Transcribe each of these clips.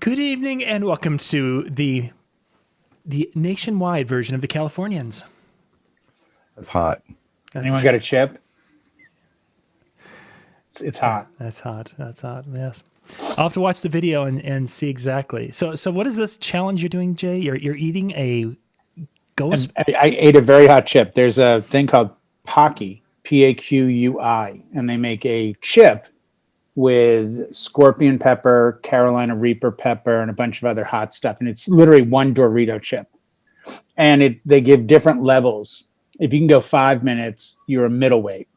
Good evening and welcome to the nationwide version of the Californians. That's hot. Anyone got a chip? It's hot. That's hot. That's hot. Yes. I'll have to watch the video and see exactly. So what is this challenge you're doing, Jay? You're eating a ghost. I ate a very hot chip. There's a thing called Paqui, P-A-Q-U-I, and they make a chip with scorpion pepper, Carolina Reaper pepper, and a bunch of other hot stuff. And it's literally one Dorito chip. And they give different levels. If you can go 5 minutes, you're a middleweight.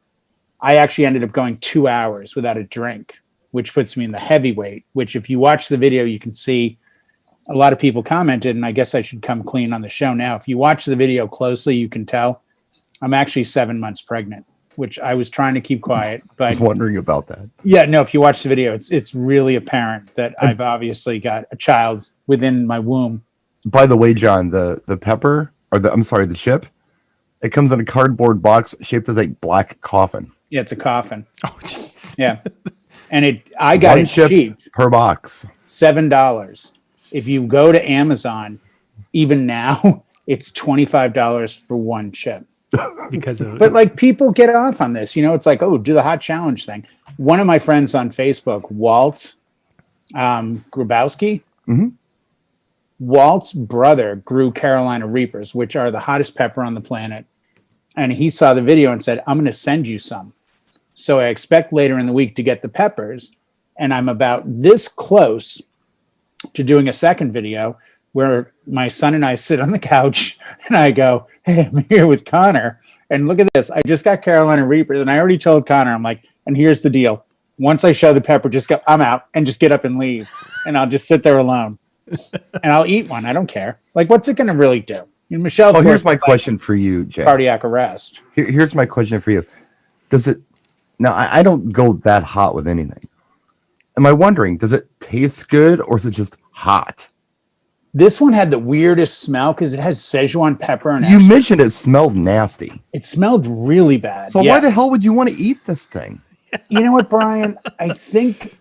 I actually ended up going 2 hours without a drink, which puts me in the heavyweight, which if you watch the video, you can see a lot of people commented, and I guess I should come clean on the show now. If you watch the video closely, you can tell I'm actually 7 months pregnant, which I was trying to keep quiet. But I was wondering about that. Yeah, no, if you watch the video, it's really apparent that I've obviously got a child within my womb. By the way, John, the pepper, or the chip, it comes in a cardboard box shaped as a black coffin. Yeah, it's a coffin. Oh, jeez. Yeah. And I got One it chip cheap. per box. $7. If you go to Amazon, even now, it's $25 for one chip. But like people get off on this, it's like, oh, do the hot challenge thing. One of my friends on Facebook, Walt Grabowski, Walt's brother grew Carolina Reapers, which are the hottest pepper on the planet. And he saw the video and said, I'm going to send you some. So I expect later in the week to get the peppers. And I'm about this close to doing a second video where my son and I sit on the couch and I go, hey, I'm here with Connor. And look at this. I just got Carolina Reapers. And I already told Connor, I'm like, and here's the deal. Once I show the pepper, just go, I'm out, and just get up and leave. And I'll just sit there alone. And I'll eat one. I don't care. Like, what's it going to really do? Michelle. Oh, here's my question for you, Jay. Cardiac arrest. Here's my question for you. Does it... Now, I don't go that hot with anything. Am I wondering, does it taste good or is it just hot? This one had the weirdest smell because it has Szechuan pepper and you mentioned it smelled nasty. It smelled really bad. So why the hell would you want to eat this thing? You know what, Brian? I think,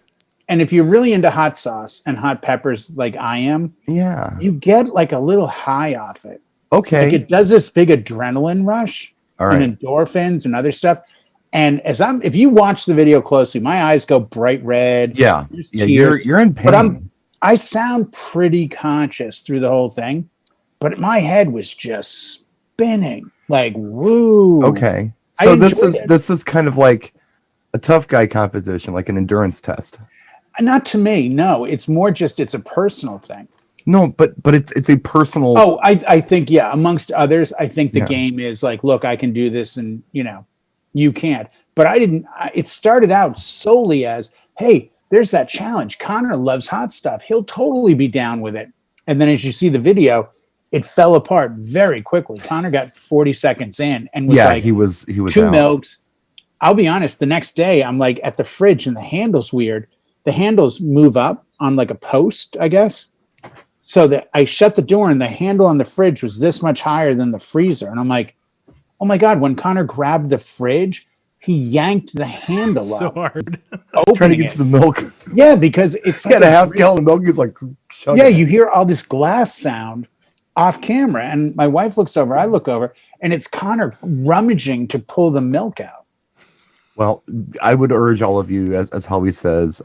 and if you're really into hot sauce and hot peppers like I am, yeah, you get like a little high off it. Okay. Like it does this big adrenaline rush and endorphins and other stuff. And if you watch the video closely, my eyes go bright red. Yeah. Yeah, you're in pain. But I sound pretty conscious through the whole thing, but my head was just spinning like, woo. Okay. So this is kind of like a tough guy competition, like an endurance test. Not to me, no. It's more just it's a personal thing. No, but it's a personal. Oh, I think, yeah. Amongst others, I think the game is like, look, I can do this, and you can't. But I didn't. It started out solely as, hey, there's that challenge. Connor loves hot stuff. He'll totally be down with it. And then as you see the video, it fell apart very quickly. Connor got 40 seconds in and was like, he was two out. milks. I'll be honest. The next day, I'm like at the fridge, and the handle's weird. The handles move up on like a post, I guess. So that I shut the door, and the handle on the fridge was this much higher than the freezer. And I'm like, oh my God, when Connor grabbed the fridge, he yanked the handle so up. Hard. Trying to get to the milk. Yeah, because it's like a half gallon of milk. He's like, yeah, you hear all this glass sound off camera. And my wife looks over, I look over, and it's Connor rummaging to pull the milk out. Well, I would urge all of you, as Howie says,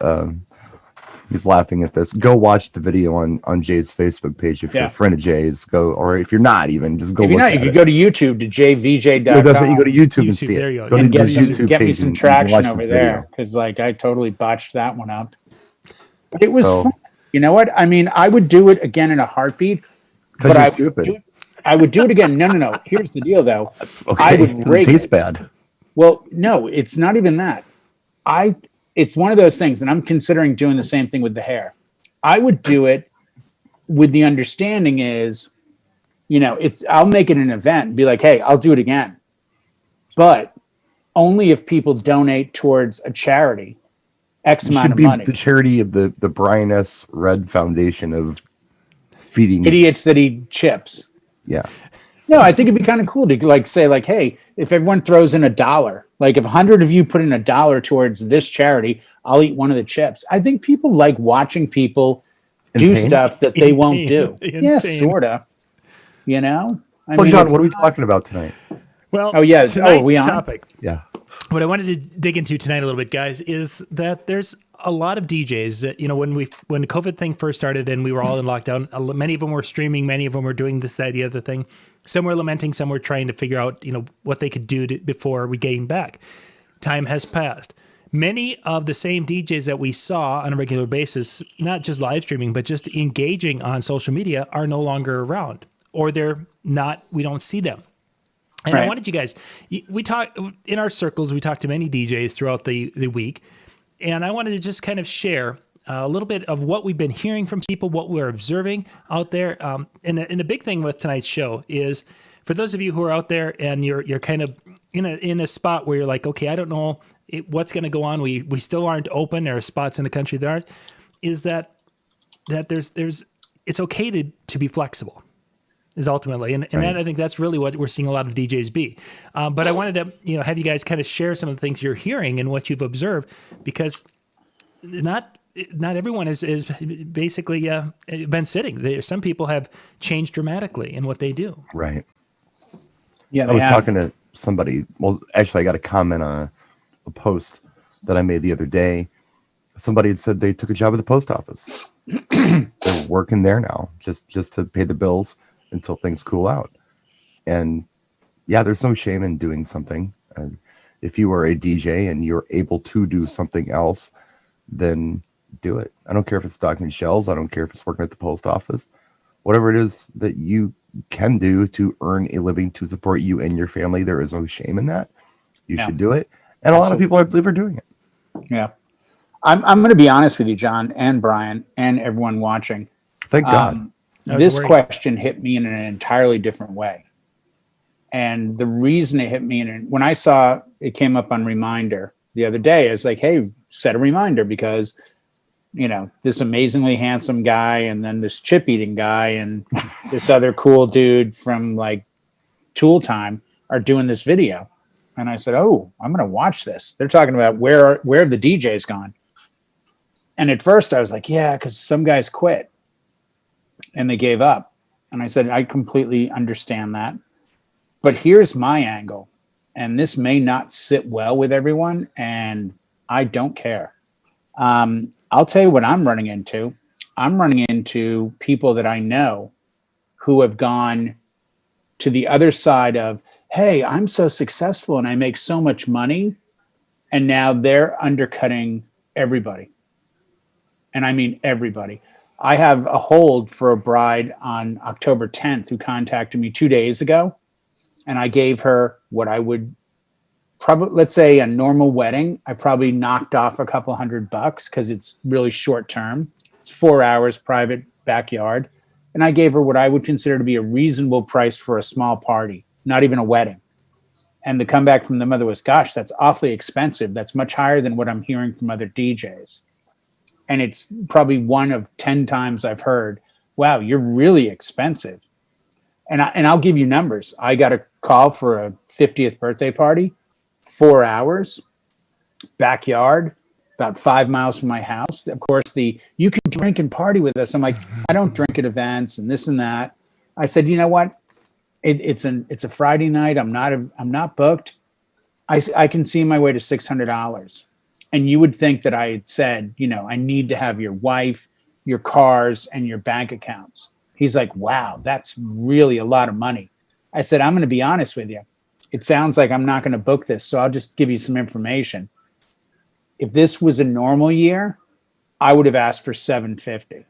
he's laughing at this. Go watch the video on Jay's Facebook page. If you're a friend of Jay's, or if you're not even, just go if you're not, you can go to YouTube to jvj.com. Yeah, that's what you go to YouTube and see there it. You go. Go and to get me some traction over there, because like I totally botched that one up. But it was fun. You know what? I mean, I would do it again in a heartbeat. Because you're stupid. I would do it again. No. Here's the deal, though. Okay, I would rake it tastes bad. Well, no, it's not even that. It's one of those things, and I'm considering doing the same thing with the hair. I would do it with the understanding is, I'll make it an event and be like, hey, I'll do it again. But only if people donate towards a charity, X amount of money. The charity of the Brian S. Red Foundation of feeding idiots that eat chips. Yeah. No, I think it'd be kind of cool to say, hey, if everyone throws in $1, like if 100 of you put in $1 towards this charity, I'll eat one of the chips. I think people like watching people do pain? stuff that they In won't pain. do. In Yeah, pain. sort of. You know? I So, mean, John, it's what are we not- talking about tonight? Well, Oh, yeah. Oh, are tonight's we on? topic, Yeah. what I wanted to dig into tonight a little bit, guys, is that there's a lot of DJs that, you know, when the COVID thing first started and we were all in lockdown, many of them were streaming, many of them were doing this, that, the other thing. Some were lamenting, some were trying to figure out, you know, what they could do before we came back. Time has passed. Many of the same DJs that we saw on a regular basis, not just live streaming, but just engaging on social media, are no longer around, or they're not, we don't see them. And I Right. wanted you guys, we talk in our circles, we talked to many DJs throughout the week. And I wanted to just kind of share a little bit of what we've been hearing from people, what we're observing out there. And the big thing with tonight's show is for those of you who are out there and you're kind of in a spot where you're like, okay, I don't know what's going to go on. We still aren't open. There are spots in the country that aren't. Is that there's it's okay to be flexible. Is ultimately, and Right. that, I think that's really what we're seeing a lot of DJs be. But I wanted to, have you guys kind of share some of the things you're hearing and what you've observed, because not everyone is basically been sitting. Some people have changed dramatically in what they do. Right. Yeah, I they was have. talking to somebody. Well, actually, I got a comment on a post that I made the other day. Somebody had said they took a job at the post office. They're working there now, just to pay the bills until things cool out. And yeah, there's no shame in doing something. And if you are a DJ and you're able to do something else, then do it. I don't care if it's stocking shelves. I don't care if it's working at the post office. Whatever it is that you can do to earn a living to support you and your family, there is no shame in that. You Yeah. should do it. And a lot of people, I believe, are doing it. Yeah. I'm going to be honest with you, John and Brian and everyone watching. Thank God. I was This worried. question hit me in an entirely different way. And the reason it hit me when I saw it came up on Reminder the other day, it's like, hey, set a reminder because, this amazingly handsome guy and then this chip eating guy and this other cool dude from like Tool Time are doing this video. And I said, oh, I'm going to watch this. They're talking about where have the DJs gone? And at first I was like, yeah, because some guys quit and they gave up. And I said, I completely understand that. But here's my angle. And this may not sit well with everyone. And I don't care. I'll tell you what I'm running into. I'm running into people that I know who have gone to the other side of, hey, I'm so successful and I make so much money. And now they're undercutting everybody. And I mean everybody. I have a hold for a bride on October 10th who contacted me 2 days ago. And I gave her what I would probably, let's say a normal wedding. I probably knocked off a couple $100 because it's really short term. It's 4 hours, private backyard. And I gave her what I would consider to be a reasonable price for a small party, not even a wedding. And the comeback from the mother was, gosh, that's awfully expensive. That's much higher than what I'm hearing from other DJs. And it's probably one of 10 times I've heard, wow, you're really expensive. And I'll give you numbers. I got a call for a 50th birthday party, 4 hours, backyard, about 5 miles from my house. Of course, you can drink and party with us. I'm like, I don't drink at events and this and that. I said, you know what? It's a Friday night. I'm not booked. I can see my way to $600. And you would think that I had said, I need to have your wife, your cars, and your bank accounts. He's like, wow, that's really a lot of money. I said, I'm going to be honest with you. It sounds like I'm not going to book this, so I'll just give you some information. If this was a normal year, I would have asked for $750.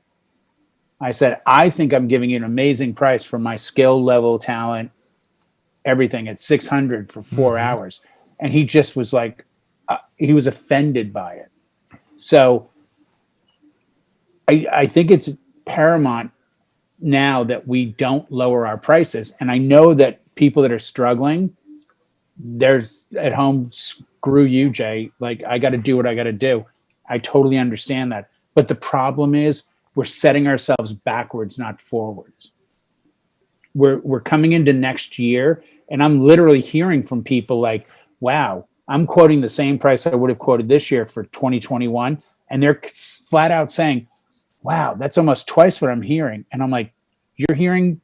I said, I think I'm giving you an amazing price for my skill level, talent, everything at $600 for 4 hours. And he just was like, he was offended by it. So I think it's paramount now that we don't lower our prices. And I know that people that are struggling, there's at home, screw you, Jay. Like, I got to do what I got to do. I totally understand that. But the problem is we're setting ourselves backwards, not forwards. We're coming into next year, and I'm literally hearing from people like, wow, I'm quoting the same price I would have quoted this year for 2021. And they're flat out saying, wow, that's almost twice what I'm hearing. And I'm like, you're hearing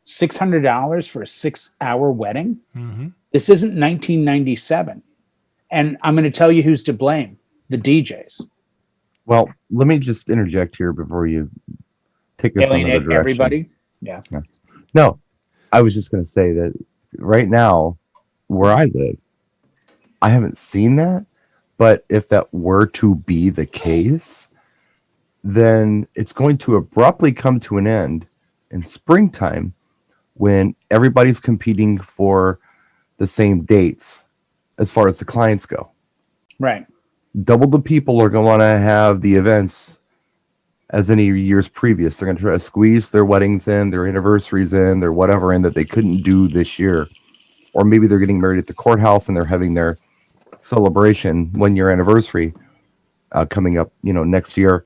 $600 for a 6-hour wedding? Mm-hmm. This isn't 1997. And I'm going to tell you who's to blame: the DJs. Well, let me just interject here before you take us another Alienate direction. everybody. Yeah. No, I was just going to say that right now, where I live, I haven't seen that. But if that were to be the case, then it's going to abruptly come to an end in springtime when everybody's competing for the same dates as far as the clients go. Right. Double the people are going to want to have the events as any years previous. They're going to try to squeeze their weddings in, their anniversaries in, their whatever in that they couldn't do this year. Or maybe they're getting married at the courthouse and they're having their celebration 1-year anniversary coming up, next year.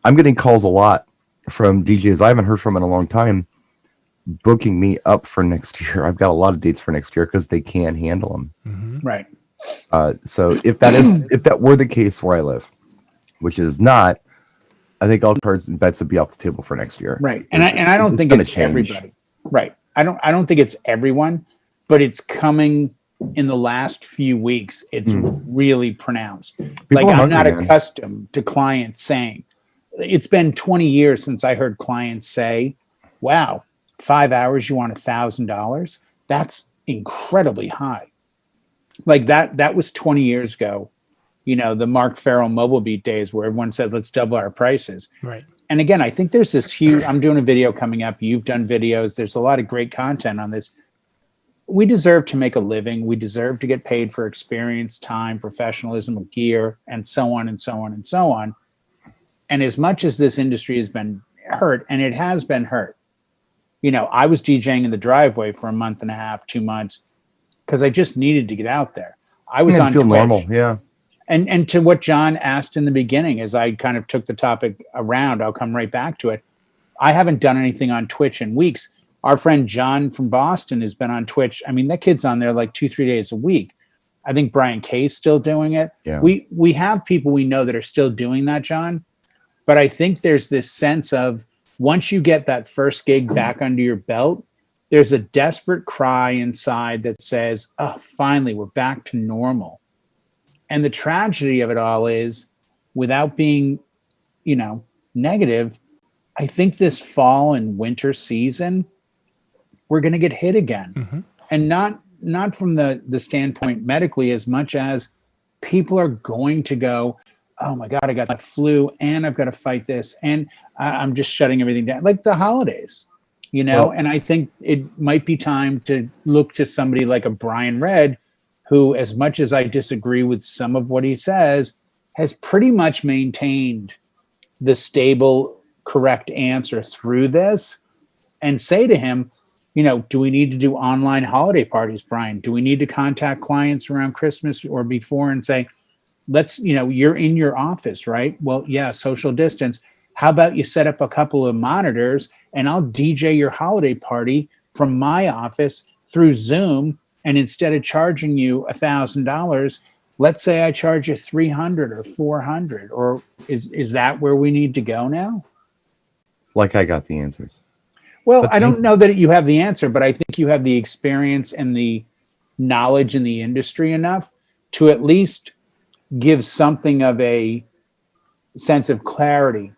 I'm getting calls a lot from DJs I haven't heard from in a long time, booking me up for next year. I've got a lot of dates for next year because they can't handle them. Mm-hmm. Right. So if that were the case where I live, which is not, I think all cards and bets would be off the table for next year. Right. And I don't think it's everybody. Right. I don't think it's everyone, but it's coming in the last few weeks. It's really pronounced. People I'm not man. accustomed to clients saying, it's been 20 years since I heard clients say, wow, 5 hours, you want $1,000? That's incredibly high. Like that was 20 years ago, the Mark Farrell Mobile Beat days where everyone said, let's double our prices. Right. And again, I think there's this huge, I'm doing a video coming up. You've done videos. There's a lot of great content on this. We deserve to make a living. We deserve to get paid for experience, time, professionalism, gear, and so on and so on and so on. And as much as this industry has been hurt, and it has been hurt, I was DJing in the driveway for a month and a half, 2 months, because I just needed to get out there. I was on feel Twitch. Normal, yeah. And to what John asked in the beginning, as I kind of took the topic around, I'll come right back to it. I haven't done anything on Twitch in weeks. Our friend John from Boston has been on Twitch. I mean, that kid's on there like 2-3 days a week. I think Brian Kay's still doing it. Yeah. We have people we know that are still doing that, John. But I think there's this sense of once you get that first gig back under your belt, there's a desperate cry inside that says, oh, finally, we're back to normal. And the tragedy of it all is, without being, negative, I think this fall and winter season, we're going to get hit again. Mm-hmm. And not from the standpoint medically as much as people are going to go, oh my God, I got the flu and I've got to fight this. And I'm just shutting everything down, like the holidays, Well, and I think it might be time to look to somebody like a Brian Red, who, as much as I disagree with some of what he says, has pretty much maintained the stable, correct answer through this, and say to him, do we need to do online holiday parties, Brian? Do we need to contact clients around Christmas or before and say, let's, you're in your office, right? Well, yeah, social distance. How about you set up a couple of monitors and I'll DJ your holiday party from my office through Zoom. And instead of charging you $1,000, let's say I charge you $300 or $400, or is that where we need to go now? like I got the answers. Well, I don't know that you have the answer, but I think you have the experience and the knowledge in the industry enough to at least give something of a sense of clarity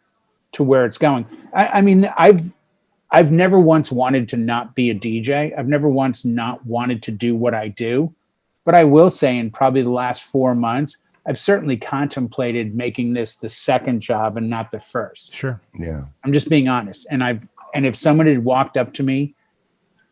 to where it's going. I mean, I've never once wanted to not be a DJ. I've never once not wanted to do what I do. But I will say in probably the last 4 months, I've certainly contemplated making this the second job and not the first. Sure. Yeah. I'm just being honest. And if someone had walked up to me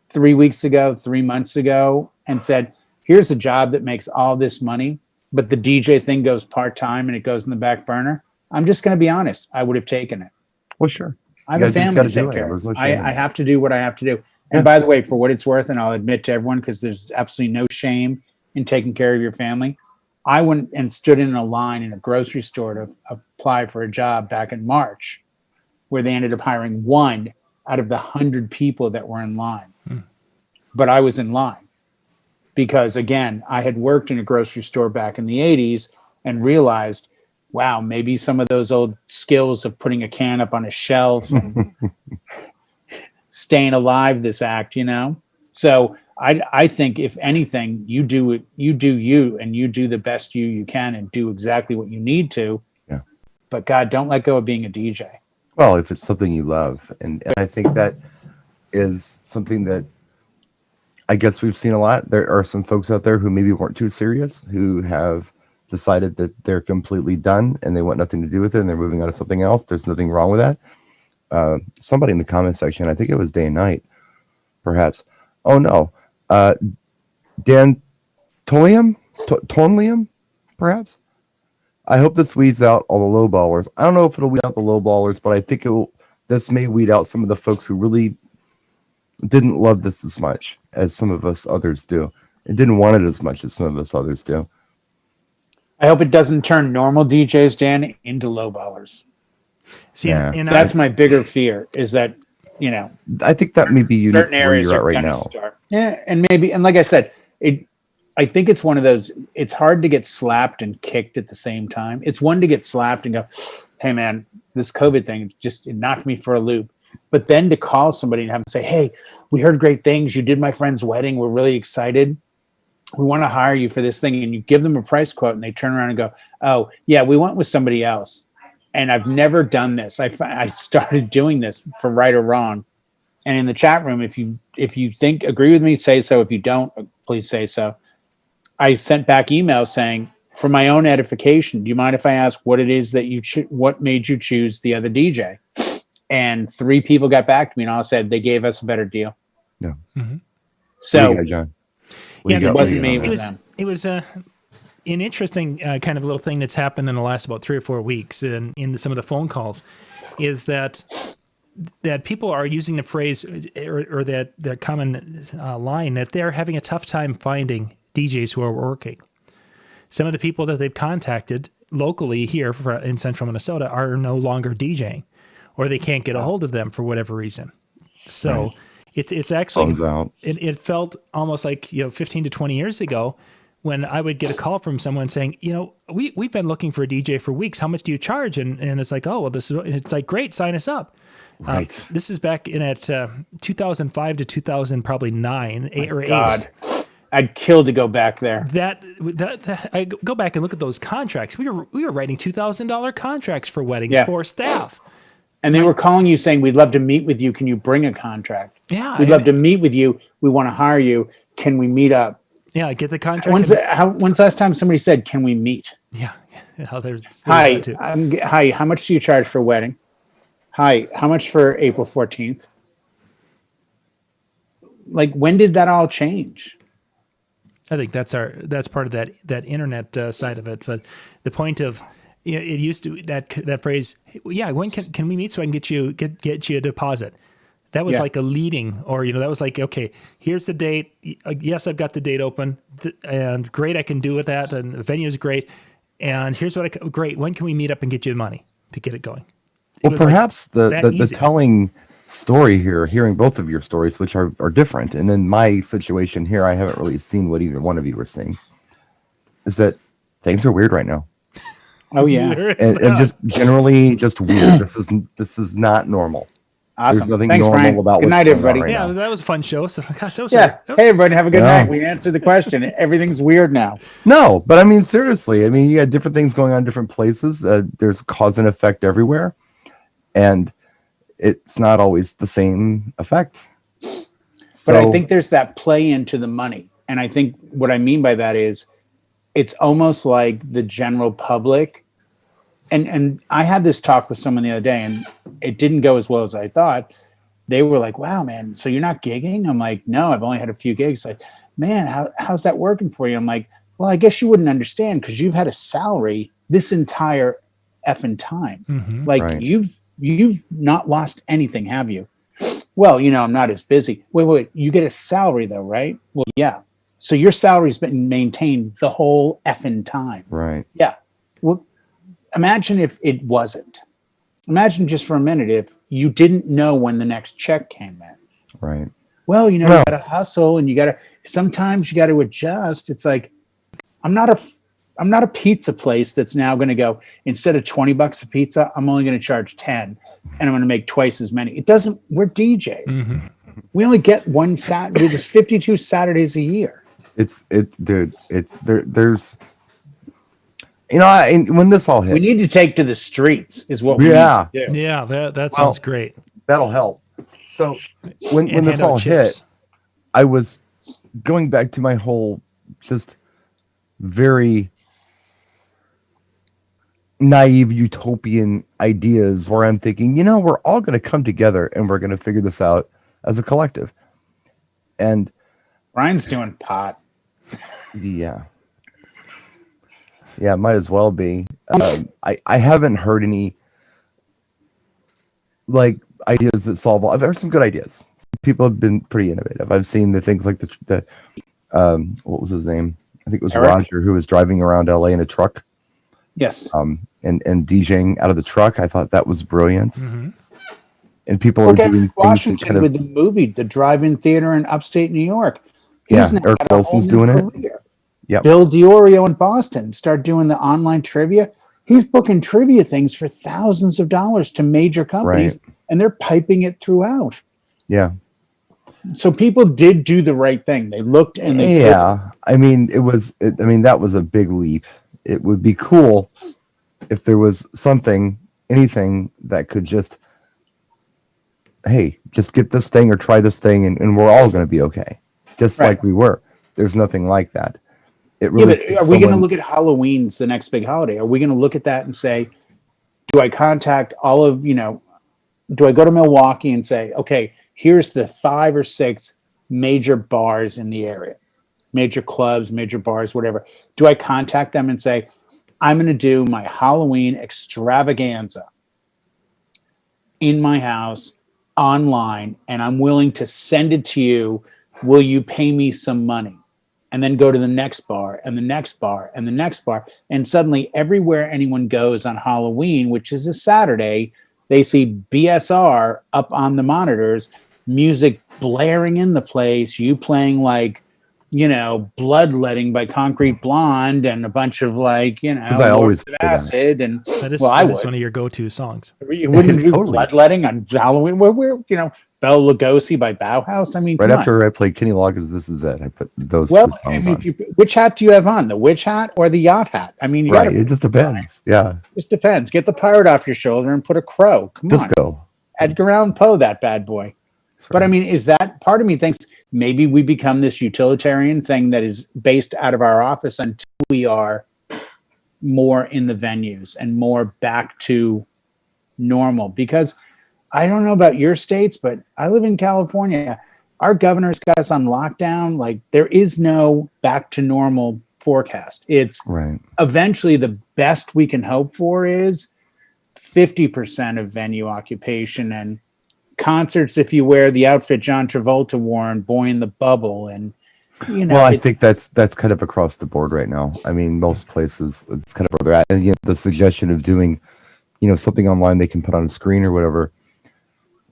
3 weeks ago, 3 months ago, and said, here's a job that makes all this money, but the DJ thing goes part-time and it goes in the back burner, I'm just going to be honest. I would have taken it. Well, sure. I have a family to take care of. I have to do what I have to do. And Yeah. by the way, for what it's worth, and I'll admit to everyone, because there's absolutely no shame in taking care of your family, I went and stood in a line in a grocery store to apply for a job back in March, where they ended up hiring 1 out of the 100 people that were in line. But I was in line because, again, I had worked in a grocery store back in the 80s and realized wow, maybe some of those old skills of putting a can up on a shelf and staying alive this act, So I think if anything, you do it, you do you, and you do the best you can and do exactly what you need to. Yeah. But God, don't let go of being a DJ. Well, if it's something you love. And I think that is something that I guess we've seen a lot. There are some folks out there who maybe weren't too serious, who have decided that they're completely done and they want nothing to do with it and they're moving on to something else. There's nothing wrong with that. Somebody in the comment section, I think it was Day and Night, perhaps. Oh no. Dan Tonlium, perhaps. I hope this weeds out all the low ballers. I don't know if it'll weed out the low ballers, but I think this may weed out some of the folks who really didn't love this as much as some of us others do. It didn't want it as much as some of us others do. I hope it doesn't turn normal DJs, Dan, into low ballers. See, Yeah. and That's my bigger fear, is that, I think that may be unique certain to where areas you're at are right gonna now. start. Yeah, and like I said, I think it's one of those, it's hard to get slapped and kicked at the same time. It's one to get slapped and go, hey man, this COVID thing, it knocked me for a loop. But then to call somebody and have them say, hey, we heard great things. You did my friend's wedding. We're really excited. We want to hire you for this thing. And you give them a price quote and they turn around and go, oh yeah, we went with somebody else. And I've never done this. I started doing this for right or wrong. And in the chat room, if you agree with me, say so. If you don't, please say so. I sent back emails saying, for my own edification, do you mind if I ask what it is that what made you choose the other DJ? And 3 people got back to me and all said they gave us a better deal. Yeah. Mm-hmm. So, What do you got, John? it wasn't me. It was them. It was an interesting kind of little thing that's happened in the last about 3 or 4 weeks in some of the phone calls, is that people are using the phrase or that common line that they're having a tough time finding DJs who are working. Some of the people that they've contacted locally here in central Minnesota are no longer DJing, or they can't get a hold of them for whatever reason. So it's actually, it felt almost like 15 to 20 years ago when I would get a call from someone saying, we've been looking for a DJ for weeks. How much do you charge? And it's like, oh, well, it's like, great, sign us up. Right. This is back in 2005 to 2009, 8 or 8. God. I'd kill to go back there. That I go back and look at those contracts. We were writing $2,000 contracts for weddings for staff. And they were calling you saying, we'd love to meet with you. Can you bring a contract? Yeah. We'd love to meet with you. We want to hire you. Can we meet up? Yeah, get the contract. When's the last time somebody said, can we meet? Yeah. Hi, hi, how much do you charge for a wedding? Hi, how much for April 14th? Like, when did that all change? I think that's part of that internet side of it. But the point of, it used to that phrase, yeah, when can we meet so I can get you a deposit? That was like a leading, or that was like, okay, here's the date. Yes, I've got the date open, and great, I can do with that, and the venue is great. And here's what great. When can we meet up and get you money to get it going? Well, perhaps the telling story here, hearing both of your stories, which are different, and in my situation here, I haven't really seen what either one of you were seeing, is that things are weird right now. Oh yeah, and just generally just weird. This is not normal. Awesome. There's nothing Thanks, normal Brian. about Good what's night, going everybody. on right Yeah, now. that was a fun show. So, Hey, everybody, have a good night. We answered the question. Everything's weird now. No, but I mean, seriously, you got different things going on in different places. There's cause and effect everywhere, and it's not always the same effect. But I think there's that play into the money. And I think what I mean by that is it's almost like the general public. And I had this talk with someone the other day, and it didn't go as well as I thought. They were like, wow, man, so you're not gigging? I'm like, no, I've only had a few gigs. Like, man, how's that working for you? I'm like, well, I guess you wouldn't understand because you've had a salary this entire effing time. Mm-hmm. Like, right. You've not lost anything, have you? Well, I'm not as busy. Wait, you get a salary though, right? Well, yeah. So your salary's been maintained the whole effing time. Right. Yeah. Well, imagine if it wasn't. Imagine just for a minute if you didn't know when the next check came in. Right. Well, you got to hustle and sometimes you got to adjust. It's like, I'm not I'm not a pizza place that's now going to go, instead of $20 a pizza, I'm only going to charge 10 and I'm going to make twice as many. It doesn't, we're DJs. Mm-hmm. We only get one Saturday. There's 52 Saturdays a year. Dude, there's, and when this all hit, We need to take to the streets is what we need to do. Yeah, that sounds great. That'll help. So when And this hand out all chips. hit, I was going back to my whole just very naive utopian ideas where I'm thinking, we're all going to come together and we're going to figure this out as a collective. And Ryan's doing pot. yeah, might as well be. I haven't heard any like ideas that solve all. I've heard some good ideas. People have been pretty innovative. I've seen the things like the what was his name? I think it was Eric? Roger, who was driving around LA in a truck. Yes. And DJing out of the truck. I thought that was brilliant. Mm-hmm. And people Look are at doing things Washington to kind of, with the movie, the drive-in theater in upstate New York. Yeah, now Eric got a Wilson's whole new doing it. career. Yep. Bill Diorio in Boston start doing the online trivia. He's booking trivia things for thousands of dollars to major companies, and they're piping it throughout. Yeah. So people did do the right thing. They looked and they I mean, that was a big leap. It would be cool if there was anything that could just get this thing or try this thing and we're all going to be okay. Just like we were. There's nothing like that. It really but are we going to look at Halloween's the next big holiday? Are we going to look at that and say, do I contact all of, do I go to Milwaukee and say, okay, here's the 5 or 6 major bars in the area, major clubs, major bars, whatever. Do I contact them and say, I'm going to do my Halloween extravaganza in my house online, and I'm willing to send it to you. Will you pay me some money? And then go to the next bar and the next bar and the next bar. And suddenly everywhere anyone goes on Halloween, which is a Saturday, they see BSR up on the monitors, music blaring in the place, you playing like, Bloodletting by Concrete Blonde and a bunch of I always acid. And That is I would. one of your go-to songs. You wouldn't do Totally. Bloodletting on Halloween. We're Bela Lugosi by Bauhaus. I mean, right come after on. I played Kenny Loggins' This Is It, I put those Well, two I songs mean, on. which hat do you have on? The witch hat or the yacht hat? I mean, It just depends. Yeah. just depends. Get the pirate off your shoulder and put a crow. Come on. Disco. Edgar Allan Poe, that bad boy. But I mean, is that part of me thinks maybe we become this utilitarian thing that is based out of our office until we are more in the venues and more back to normal? Because I don't know about your states, but I live in California. Our governor's got us on lockdown. Like, there is no back to normal forecast. It's eventually the best we can hope for is 50% of venue occupation, and concerts if you wear the outfit John Travolta wore in Boy in the Bubble. And well, I think that's kind of across the board right now. I mean, most places it's kind of where they're at. And the suggestion of doing something online they can put on a screen or whatever,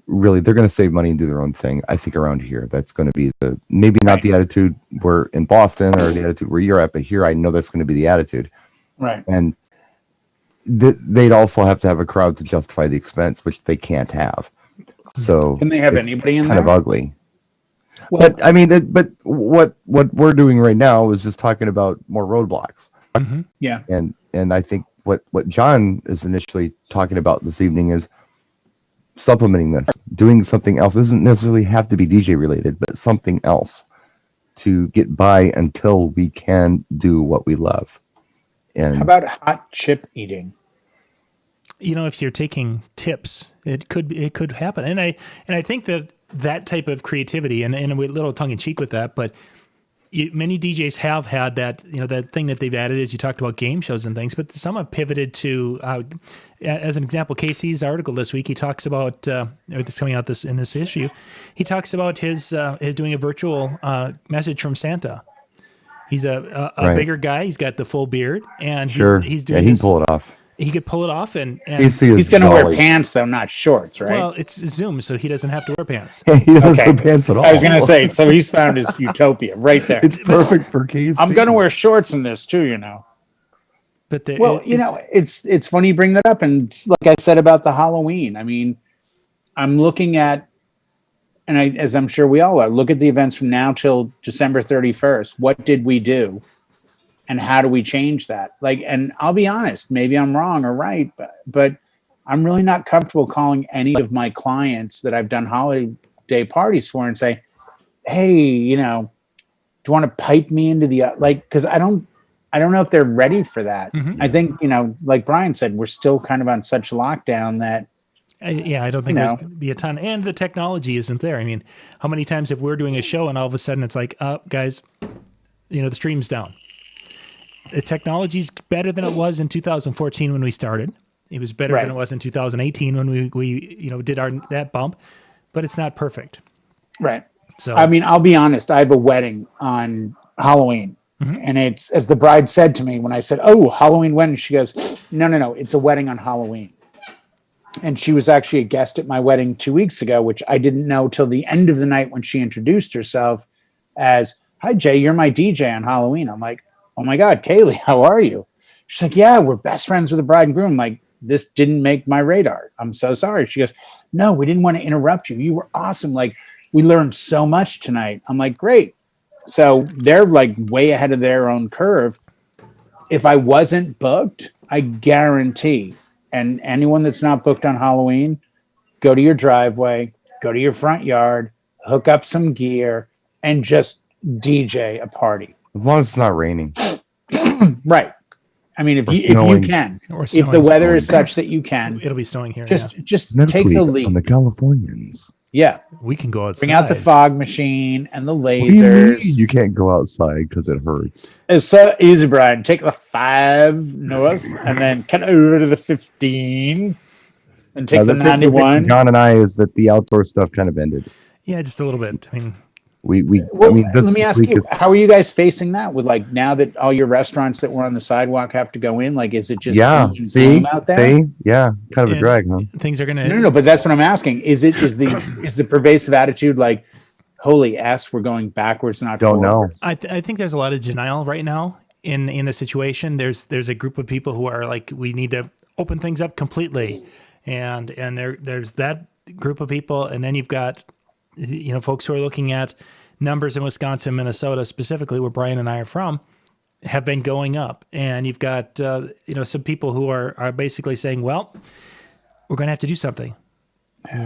really they're going to save money and do their own thing. I think around here that's going to be maybe not the attitude we're in Boston or the attitude where you're at, but here I know that's going to be the attitude. Right. And they'd also have to have a crowd to justify the expense, which they can't have. So can they have anybody in kind there? of ugly. Well, But I mean, but what we're doing right now is just talking about more roadblocks. Mm-hmm. yeah. And I think what John is initially talking about this evening is supplementing this, doing something else. It doesn't necessarily have to be DJ related, but something else to get by until we can do what we love. And How about hot chip eating? If you're taking tips, it could happen. And I think that type of creativity and a little tongue in cheek with that, but many DJs have had that, that thing that they've added is you talked about game shows and things, but some have pivoted to, as an example, Casey's article this week, he talks about, or that's coming out in this issue, he talks about his doing a virtual message from Santa. He's a bigger guy. He's got the full beard, and he's doing. he can pull it off. He could pull it off, and he's going to wear pants though, not shorts, right? Well, it's Zoom, so he doesn't have to wear pants. He doesn't wear pants at all. I was going to say, so he's found his utopia right there. It's perfect for Casey. I'm going to wear shorts in this too, But it's funny you bring that up. And just like I said about the Halloween, I mean, I'm looking at, and as I'm sure we all are, look at the events from now till December 31st. What did we do? And how do we change that? Like, and I'll be honest, maybe I'm wrong or right, but I'm really not comfortable calling any of my clients that I've done holiday parties for and say, hey, do you want to pipe me into the, because I don't know if they're ready for that. Mm-hmm. I think, like Brian said, we're still kind of on such lockdown that, I don't think there's going to be a ton. And the technology isn't there. I mean, how many times if we're doing a show and all of a sudden it's like, guys, the stream's down. The technology's better than it was in 2014 when we started. It was better than it was in 2018 when we did that bump, but it's not perfect. Right. So I mean, I'll be honest. I have a wedding on Halloween, and it's, as the bride said to me when I said, "Oh, Halloween wedding," she goes, "No, it's a wedding on Halloween." And she was actually a guest at my wedding 2 weeks ago, which I didn't know till the end of the night when she introduced herself as, "Hi, Jay, you're my DJ on Halloween." I'm like, "Oh my God, Kaylee, how are you?" She's like, "Yeah, we're best friends with the bride and groom." I'm like, "This didn't make my radar. I'm so sorry." She goes, "No, we didn't want to interrupt you. You were awesome. Like, we learned so much tonight." I'm like, "Great." So they're like way ahead of their own curve. If I wasn't booked, I guarantee, and anyone that's not booked on Halloween, go to your driveway, go to your front yard, hook up some gear, and just DJ a party. As long as it's not raining. Right. I mean, if you can, if the weather is such that you can, it'll be snowing here. Just take the lead on the Californians. Yeah, we can go outside. Bring out the fog machine and the lasers. You can't go outside because it hurts. It's so easy, Brian. Take the 5 north and then cut over to the 15 and take the 91. John and I is that the outdoor stuff kind of ended. Yeah, just a little bit. I mean, let me ask you, how are you guys facing that with, like, now that all your restaurants that were on the sidewalk have to go in? Like, is it just out there? Kind of a drag, huh? Things are gonna no, but that's what I'm asking. Is the pervasive attitude like, holy S, we're going backwards, not forward? Don't know. I think there's a lot of denial right now in the situation. There's a group of people who are like, we need to open things up completely, and there's that group of people, and then you've got folks who are looking at numbers in Wisconsin, Minnesota, specifically where Brian and I are from, have been going up. And you've got, some people who are basically saying, well, we're going to have to do something.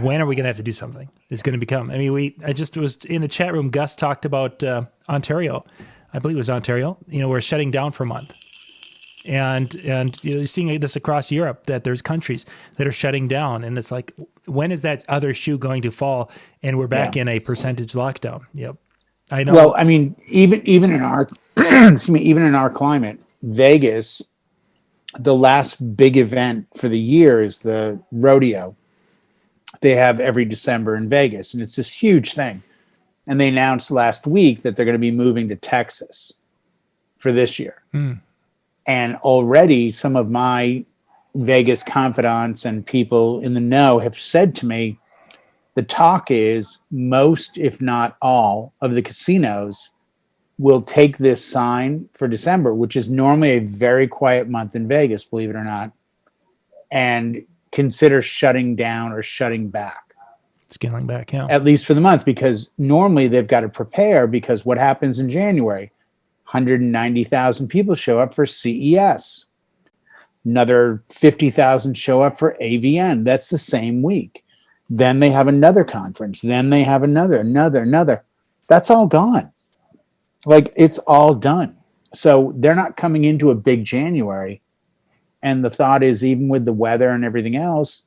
When are we going to have to do something? It's going to become, I just was in the chat room. Gus talked about Ontario. I believe it was Ontario. We're shutting down for a month. And you're seeing this across Europe, that there's countries that are shutting down, and it's like, when is that other shoe going to fall? And we're back in a percentage lockdown. Yep, I know. Well, I mean, even in our even in our climate, Vegas, the last big event for the year is the rodeo. They have every December in Vegas, and it's this huge thing. And they announced last week that they're going to be moving to Texas for this year. And already some of my Vegas confidants and people in the know have said to me, the talk is most, if not all, of the casinos will take this sign for December, which is normally a very quiet month in Vegas, believe it or not, and consider shutting down or shutting back. Scaling back, yeah. At least for the month, because normally they've got to prepare, because what happens in January? 190,000 people show up for CES. Another 50,000 show up for AVN. That's the same week. Then they have another conference. Then they have another. That's all gone. Like, it's all done. So they're not coming into a big January. And the thought is, even with the weather and everything else,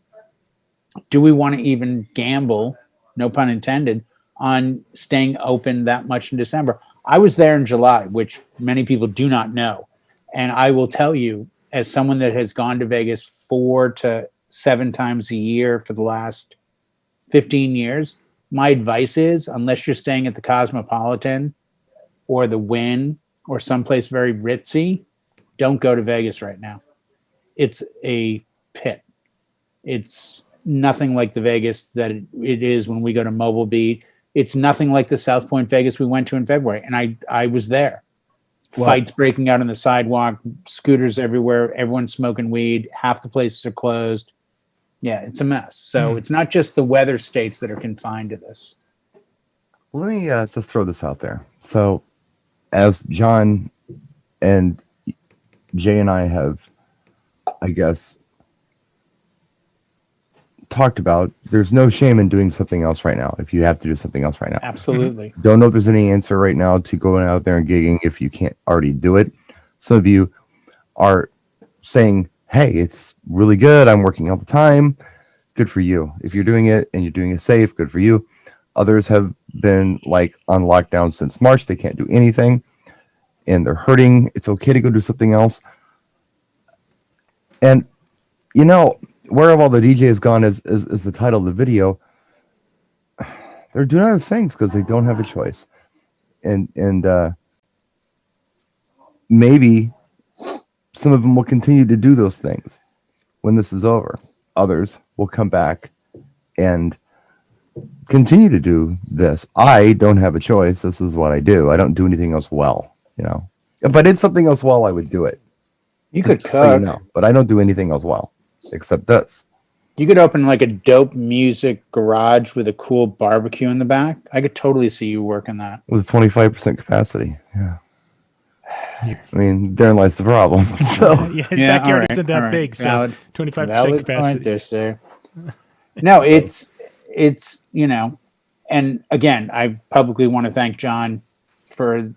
do we want to even gamble, no pun intended, on staying open that much in December? I was there in July, which many people do not know. And I will tell you, as someone that has gone to Vegas 4 to 7 times a year for the last 15 years, my advice is, unless you're staying at the Cosmopolitan or the Wynn or someplace very ritzy, don't go to Vegas right now. It's a pit. It's nothing like the Vegas that it is when we go to Mobile Beat. It's nothing like the South Point Vegas we went to in February. And I was there. fights breaking out on the sidewalk, scooters everywhere, everyone's smoking weed, half the places are closed. Yeah, it's a mess. So it's not just the weather states that are confined to this. Let me just throw this out there. So, as John and Jay and I have, I guess, talked about, there's no shame in doing something else right now if you have to do something else right now. Absolutely. Don't know if there's any answer right now to going out there and gigging if you can't already do it. Some of you are saying, hey, it's really good. I'm working all the time. Good for you. If you're doing it and you're doing it safe, good for you. Others have been like on lockdown since March. They can't do anything and they're hurting. It's okay to go do something else. And, you know, where have all the DJs gone is the title of the video. They're doing other things because they don't have a choice. And maybe some of them will continue to do those things when this is over. Others will come back and continue to do this. I don't have a choice. This is what I do. I don't do anything else well, you know. If I did something else well, I would do it. You could cook. So you know, but I don't do anything else well except this. You could open like a dope music garage with a cool barbecue in the back. I could totally see you working that. With 25% capacity. Yeah. I mean, therein lies the problem. So Yeah, his backyard isn't that big, so Valid- 25% valid capacity. point there, sir. No, it's you know, and again, I publicly want to thank John for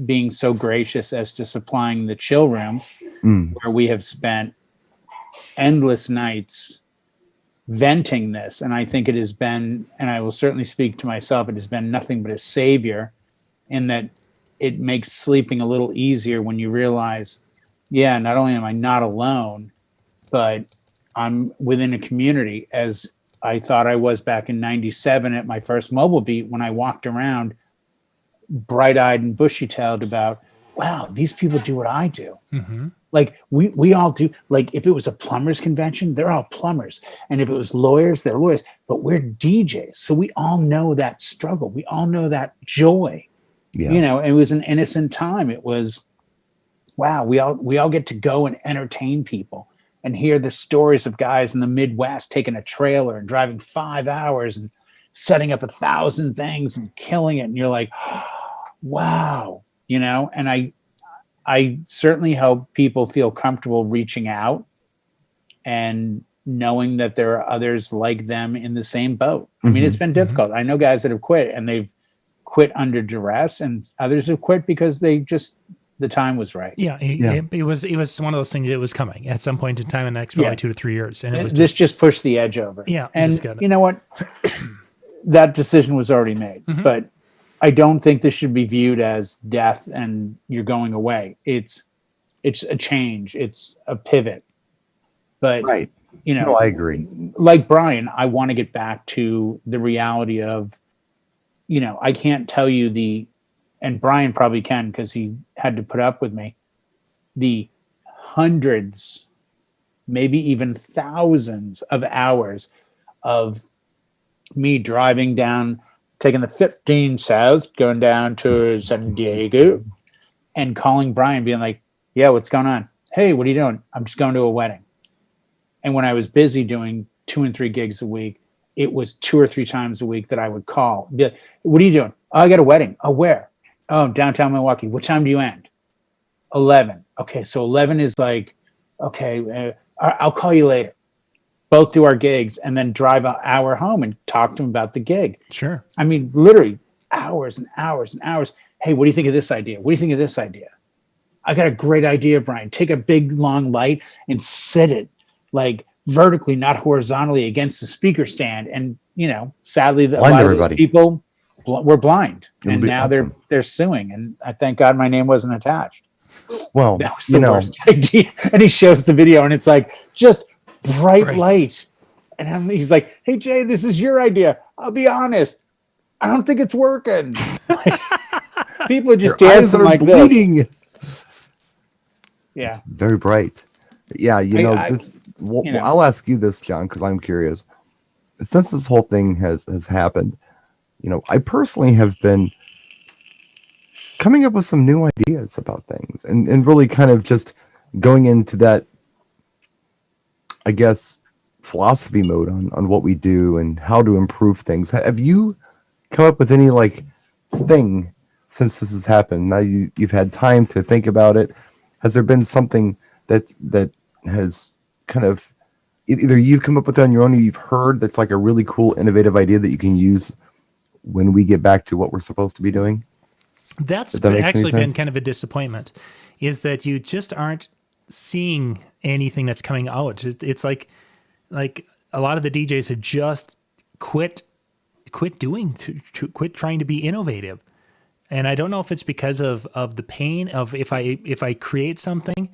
being so gracious as to supplying the chill room, where we have spent endless nights venting this. And I think it has been, and I will certainly speak to myself, it has been nothing but a savior in that it makes sleeping a little easier when you realize, yeah, not only am I not alone, but I'm within a community, as I thought I was back in 97 at my first mobile beat, when I walked around bright-eyed and bushy-tailed about, wow, these people do what I do. Like we all do. Like if it was a plumbers convention, they're all plumbers. And if it was lawyers, they're lawyers. But we're DJs. So we all know that struggle. We all know that joy. yeah. You know, it was an innocent time. It was, wow, we all get to go and entertain people and hear the stories of guys in the Midwest taking a trailer and driving 5 hours and setting up 1,000 things and killing it. And you're like, wow, you know, and I certainly hope people feel comfortable reaching out and knowing that there are others like them in the same boat. I mean, it's been difficult. I know guys that have quit and they've quit under duress, and others have quit because they just, the time was right. Yeah, it was one of those things that was coming at some point in time in the next probably 2 to 3 years. And it was This just pushed the edge over. Yeah, And you know what? That decision was already made, but I don't think this should be viewed as death and you're going away. It's a change. It's a pivot. But, Right. you know, No, I agree. like Brian, I want to get back to the reality of, you know, I can't tell you and Brian probably can because he had to put up with me, the hundreds, maybe even thousands of hours of me driving down, taking the 15 south, going down to San Diego, and calling Brian, being like, yeah, what's going on? Hey, what are you doing? I'm just going to a wedding. And when I was busy doing 2 and 3 gigs a week, it was 2 or 3 times a week that I would call. Be like, what are you doing? Oh, I got a wedding. Oh, where? Oh, downtown Milwaukee. What time do you end? 11. Okay, so 11 is like, okay, I'll call you later. Both do our gigs and then drive an hour home and talk to him about the gig. Sure. I mean, literally hours and hours and hours. Hey, what do you think of this idea? What do you think of this idea? I got a great idea, Brian. Take a big, long light and sit it like vertically, not horizontally, against the speaker stand. And, you know, sadly, a lot of those people were blind. And now they're suing. And I thank God my name wasn't attached. Well, that was the worst idea. And he shows the video and it's like, just bright light. And he's like, hey, Jay, this is your idea. I'll be honest. I don't think it's working. People are just dancing like bleeding. This. Yeah. Very bright. Yeah, I'll ask you this, John, because I'm curious. Since this whole thing has happened, you know, I personally have been coming up with some new ideas about things, and really kind of just going into that, I guess, philosophy mode on what we do and how to improve things. Have you come up with any like thing since this has happened? Now you've had time to think about it. Has there been something that has kind of either you've come up with on your own or you've heard that's like a really cool, innovative idea that you can use when we get back to what we're supposed to be doing? That's That actually been kind of a disappointment, is that you just aren't seeing anything that's coming out. It's like a lot of the DJs have just quit doing, to quit trying to be innovative. And I don't know if it's because of the pain of if I create something.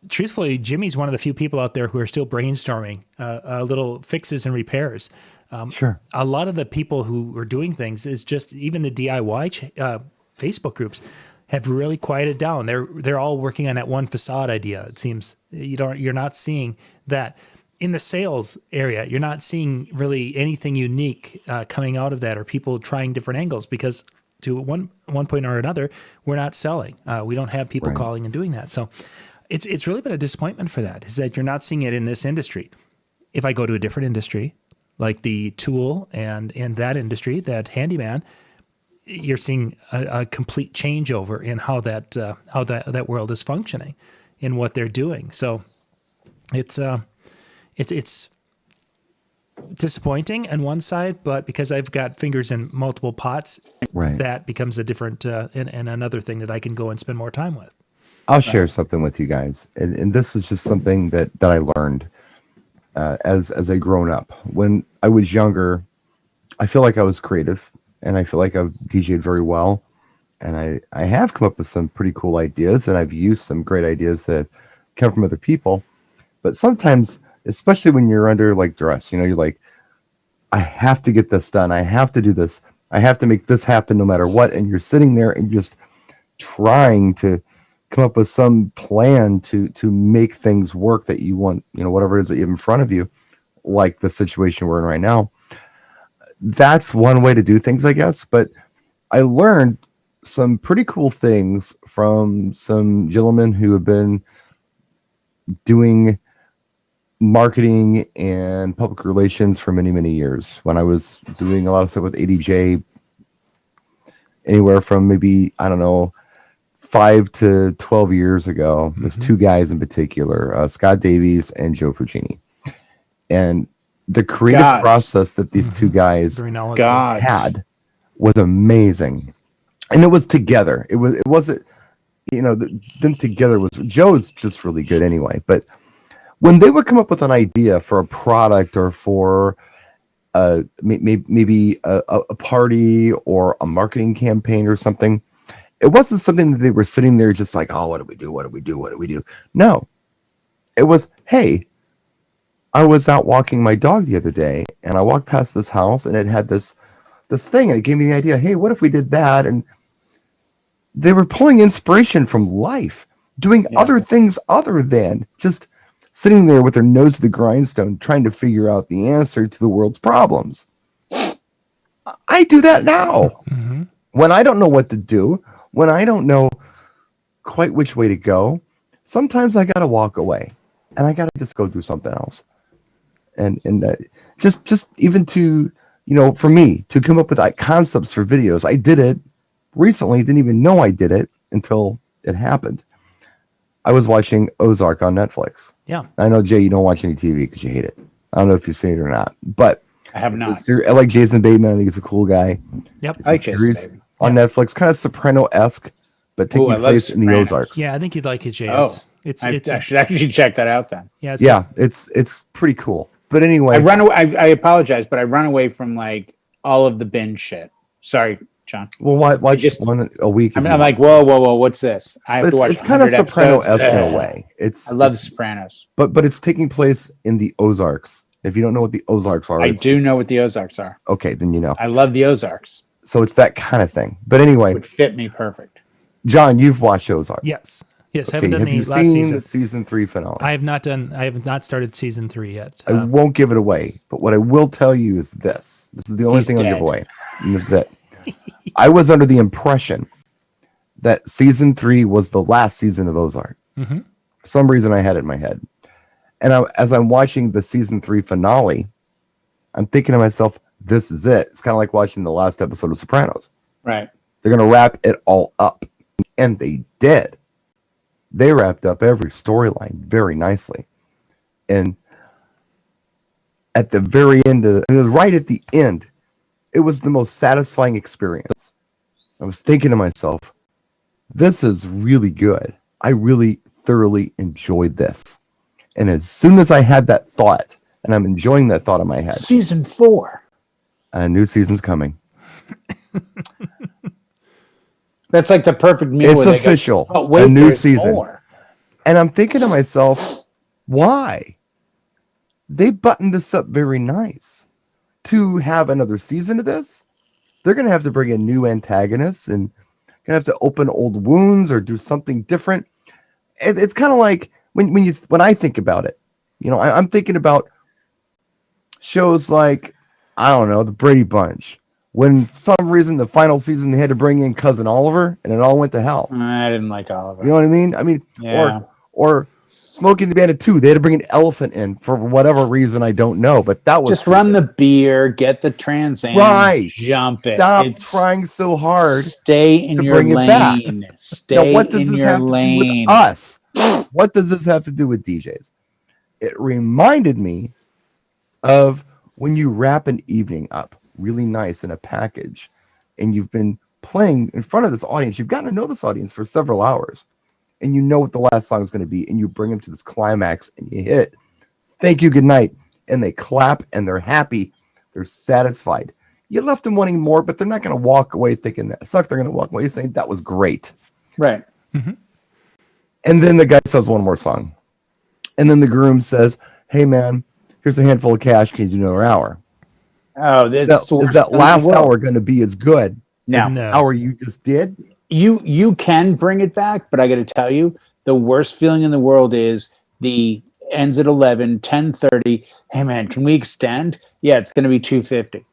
Truthfully, Jimmy's one of the few people out there who are still brainstorming little fixes and repairs. Sure. A lot of the people who are doing things is just even the DIY Facebook groups have really quieted down. They're all working on that one facade idea. It seems you're not seeing that in the sales area. You're not seeing really anything unique coming out of that, or people trying different angles, because to one point or another, we're not selling. We don't have people calling and doing that. So it's really been a disappointment for that, is that you're not seeing it in this industry. If I go to a different industry, like the tool and that industry, that handyman, you're seeing a complete changeover in how that world is functioning in what they're doing. So it's disappointing on one side, but because I've got fingers in multiple pots, that becomes a different and another thing that I can go and spend more time with. I'll share something with you guys, and this is just something that I learned as a grown up. When I was younger, I feel like I was creative, and I feel like I've DJed very well, and I have come up with some pretty cool ideas, and I've used some great ideas that come from other people. But sometimes, especially when you're under like duress, you're like, I have to get this done. I have to do this. I have to make this happen no matter what. And you're sitting there and just trying to come up with some plan to make things work that you want, whatever it is that you have in front of you, like the situation we're in right now. That's one way to do things, I guess. But I learned some pretty cool things from some gentlemen who have been doing marketing and public relations for many, many years. When I was doing a lot of stuff with ADJ, anywhere from maybe, I don't know, 5 to 12 years ago, there's two guys in particular, Scott Davies and Joe Fugini. And the creative process that these two guys had was amazing. And it was together. It wasn't, them together was, Joe's just really good anyway. But when they would come up with an idea for a product or for maybe a party or a marketing campaign or something, it wasn't something that they were sitting there just like, oh, what do we do? What do we do? What do we do? No, it was, hey, I was out walking my dog the other day and I walked past this house and it had this thing, and it gave me the idea, hey, what if we did that? And they were pulling inspiration from life, doing other things other than just sitting there with their nose to the grindstone, trying to figure out the answer to the world's problems. I do that now. When I don't know what to do, when I don't know quite which way to go, sometimes I got to walk away and I got to just go do something else. And just even to, for me to come up with like concepts for videos, I did it recently, didn't even know I did it until it happened. I was watching Ozark on Netflix. Yeah. I know, Jay, you don't watch any TV because you hate it. I don't know if you've seen it or not, but I have not. I like Jason Bateman. I think he's a cool guy. Yep. It's a series on Netflix, kind of Soprano-esque, but taking place in the Ozarks. Yeah, I think you'd like it, Jay. I should actually check that out then. It's pretty cool. But anyway, I apologize, but I run away from like all of the binge shit. Sorry, John. Well, why just one a week? I'm like, whoa, what's this? I have to watch. It's kind of Soprano-esque in a way. I love The Sopranos, but it's taking place in the Ozarks. If you don't know what the Ozarks are, I do know what the Ozarks are. Okay, then you know. I love the Ozarks. So it's that kind of thing. But anyway, it would fit me perfect. John, you've watched Ozark. Yes. Yes, okay. Have you seen the season 3 finale? I have not started season 3 yet. I won't give it away, but what I will tell you is this. This is the only thing I'll give away. And this is it. I was under the impression that season 3 was the last season of Ozark. Mm-hmm. For some reason, I had it in my head. And as I'm watching the season 3 finale, I'm thinking to myself, this is it. It's kind of like watching the last episode of Sopranos. Right. They're going to wrap it all up. And they did. They wrapped up every storyline very nicely. And at the very end, right at the end, it was the most satisfying experience. I was thinking to myself, this is really good. I really thoroughly enjoyed this. And as soon as I had that thought, and I'm enjoying that thought in my head. Season 4. A new season's coming. That's like the perfect meal. It's official. Go, oh, wait, a new season. More. And I'm thinking to myself, why? They buttoned this up very nice. To have another season of this, they're going to have to bring in new antagonists and going to have to open old wounds or do something different. It's kind of like when I think about it, you know, I'm thinking about shows like, I don't know, the Brady Bunch. When for some reason the final season they had to bring in Cousin Oliver and it all went to hell. I didn't like Oliver. You know what I mean? I mean, yeah. or Smokey and the Bandit 2, they had to bring an elephant in for whatever reason I don't know, but that was just run the beer, get the Trans Am, right. Jump it. Stop trying so hard. Stay in your lane. Stay what does in this your have lane. To do with us? What does this have to do with DJs? It reminded me of when you wrap an evening up really nice in a package and you've been playing in front of this audience. You've gotten to know this audience for several hours and you know what the last song is going to be and you bring them to this climax and you hit thank you, good night, and they clap and they're happy, they're satisfied. You left them wanting more, but they're not going to walk away thinking that sucked. They're going to walk away saying that was great. Right. Mm-hmm. And then the guy says one more song. And then the groom says, hey, man, here's a handful of cash. Can you do another hour? Oh, that's is that last hour going to be as good as the hour you just did? You can bring it back, but I got to tell you, the worst feeling in the world is the ends at 11, 10:30. Hey, man, can we extend? Yeah, it's going to be $250.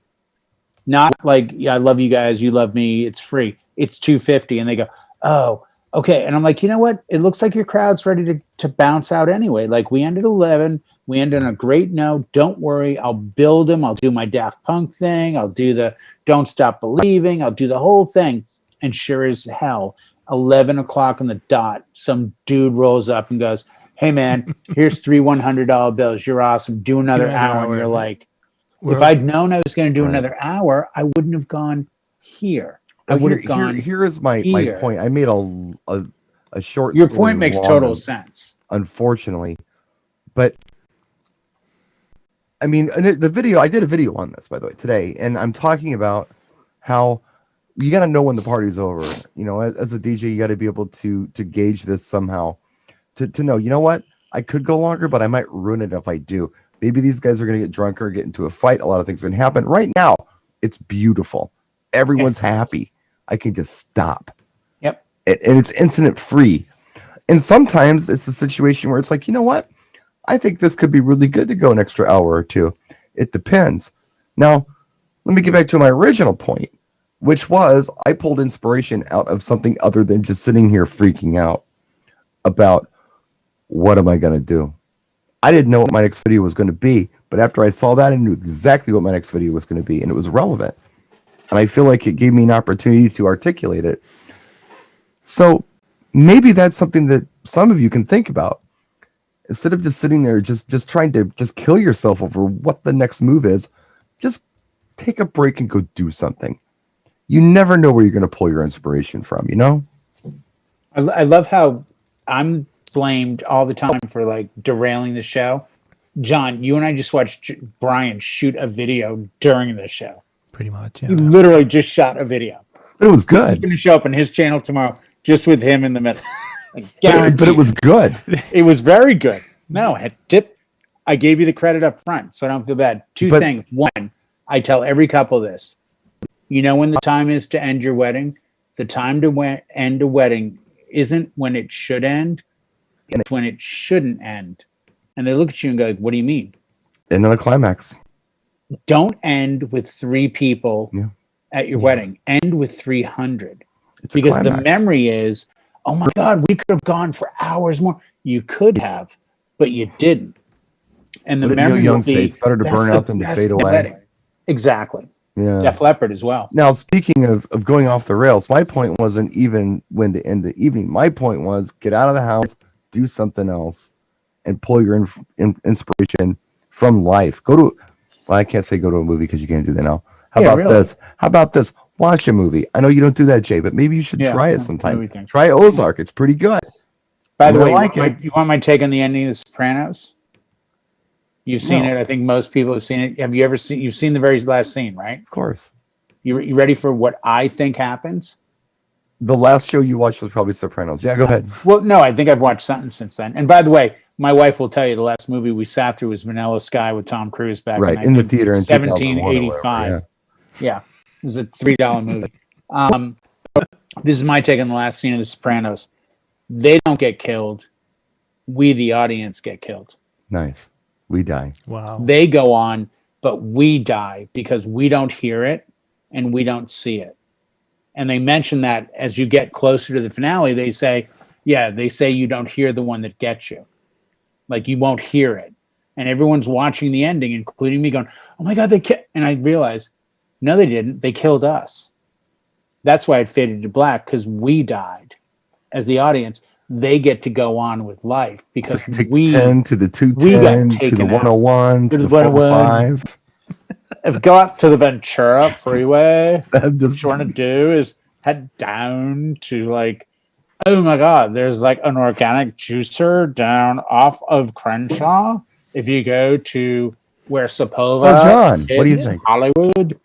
Not like, yeah, I love you guys. You love me. It's free. It's $250. And they go, oh, okay. And I'm like, you know what? It looks like your crowd's ready to bounce out anyway. Like we ended 11. We ended on a great note. Don't worry. I'll build them. I'll do my Daft Punk thing. I'll do the Don't Stop Believing. I'll do the whole thing. And sure as hell, 11 o'clock on the dot, some dude rolls up and goes, hey, man, here's 3 $100 bills. You're awesome. Do another hour. And you're like, if I'd known I was going to do another hour, I wouldn't have gone here. I would have gone. Here is my point. I made a short. Your point makes total sense. Unfortunately, but I mean, the video. I did a video on this, by the way, today, and I'm talking about how you got to know when the party's over. You know, as a DJ, you got to be able to gauge this somehow, to know. You know what? I could go longer, but I might ruin it if I do. Maybe these guys are going to get drunker, get into a fight. A lot of things can happen. Right now, it's beautiful. Everyone's happy. I can just stop. Yep. And it's incident free. And sometimes it's a situation where it's like, you know what? I think this could be really good to go an extra hour or two. It depends. Now, let me get back to my original point, which was I pulled inspiration out of something other than just sitting here freaking out about what am I going to do? I didn't know what my next video was going to be, but after I saw that, I knew exactly what my next video was going to be, and it was relevant. And I feel like it gave me an opportunity to articulate it. So maybe that's something that some of you can think about. Instead of just sitting there, just trying to just kill yourself over what the next move is, just take a break and go do something. You never know where you're going to pull your inspiration from, you know? I love how I'm blamed all the time for like derailing the show. John, you and I just watched Brian shoot a video during the show. Pretty much, yeah. He literally just shot a video. It was good. It's going to show up on his channel tomorrow, just with him in the middle. But it was good. It was very good. No, I gave you the credit up front, so I don't feel bad. Two things. One, I tell every couple this. You know when the time is to end your wedding? The time to end a wedding isn't when it should end. It's when it shouldn't end. And they look at you and go, like, what do you mean? Another climax. Don't end with 3 people at your wedding. End with 300. It's a because the climax. memory is, oh my God, we could have gone for hours more. You could have, but you didn't. And the What did Neil memory will Young say? be, It's better to that's burn the out than to best fade away. wedding. Exactly. Yeah. Def Leppard as well. Now, speaking of going off the rails, my point wasn't even when to end the evening. My point was get out of the house, do something else, and pull your inspiration from life. Go to, well, I can't say go to a movie because you can't do that now. How about this? How about this? Watch a movie. I know you don't do that, Jay, but maybe you should try it sometime. Try Ozark. It's pretty good. By the way, you want my take on the ending of The Sopranos? You've seen it. I think most people have seen it. Have you ever seen? You've seen the very last scene, right? Of course. You ready for what I think happens? The last show you watched was probably Sopranos. Yeah, go ahead. Well, no, I think I've watched something since then. And by the way, my wife will tell you the last movie we sat through was Vanilla Sky with Tom Cruise back in the theater in 1785. Yeah, it was a $3 movie. This is my take on the last scene of The Sopranos. They don't get killed. We, the audience, get killed. Nice. We die. Wow. They go on, but we die because we don't hear it and we don't see it. And they mention that as you get closer to the finale, they say you don't hear the one that gets you. Like you won't hear it. And everyone's watching the ending, including me, going, oh my God, they killed. And I realized, no, they didn't. They killed us. That's why it faded to black, because we died as the audience. They get to go on with life because so we 10 to the 210 to the 101 to the 405. If go out to the Ventura Freeway, what you want to do is head down to like, oh my God, there's like an organic juicer down off of Crenshaw. If you go to where Sepulveda, so John, what do you think? Hollywood.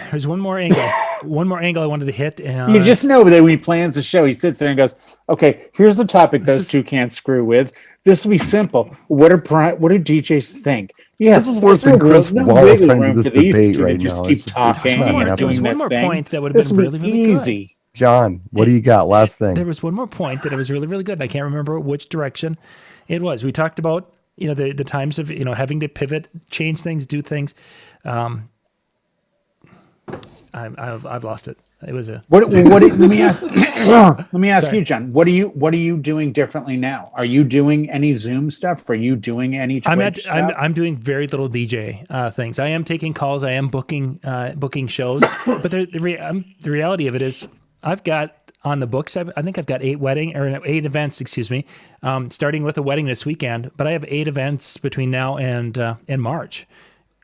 There's one more angle I wanted to hit. You just know that when he plans the show, he sits there and goes, okay, here's the topic those two can't screw with. This will be simple. What do DJs think? Yeah, this is worse than Chris Wallace trying to do this debate right now. Just keep talking. There was one more point that would have been really, really easy. good. John, what do you got? Last thing. There was one more point that was really, really good. I can't remember which direction it was. We talked about, the times of, having to pivot, change things, do things. I've lost it. It was a let me ask you, John. What are you doing differently now? Are you doing any Zoom stuff? Are you doing any Twitch stuff? I'm doing very little DJ things. I am taking calls. I am booking shows. But the reality of it is, I've got on the books. I think I've got 8 events. Excuse me. Starting with a wedding this weekend, but I have 8 events between now and March,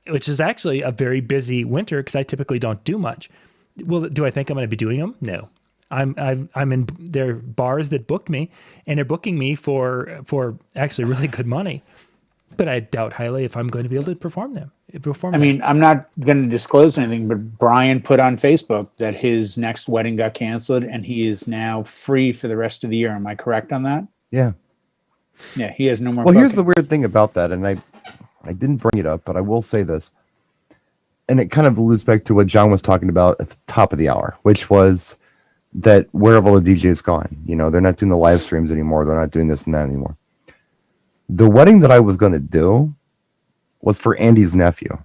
which is actually a very busy winter because I typically don't do much. Well, do I think I'm going to be doing them? No. I'm in their bars that booked me, and they're booking me for actually really good money. But I doubt highly if I'm going to be able to perform them. I mean, I'm not going to disclose anything, but Brian put on Facebook that his next wedding got canceled, and he is now free for the rest of the year. Am I correct on that? Yeah. Yeah, he has no more. Well, here's the weird thing about that, and I didn't bring it up, but I will say this. And it kind of alludes back to what John was talking about at the top of the hour, which was that where have all the DJs gone? They're not doing the live streams anymore. They're not doing this and that anymore. The wedding that I was going to do was for Andy's nephew.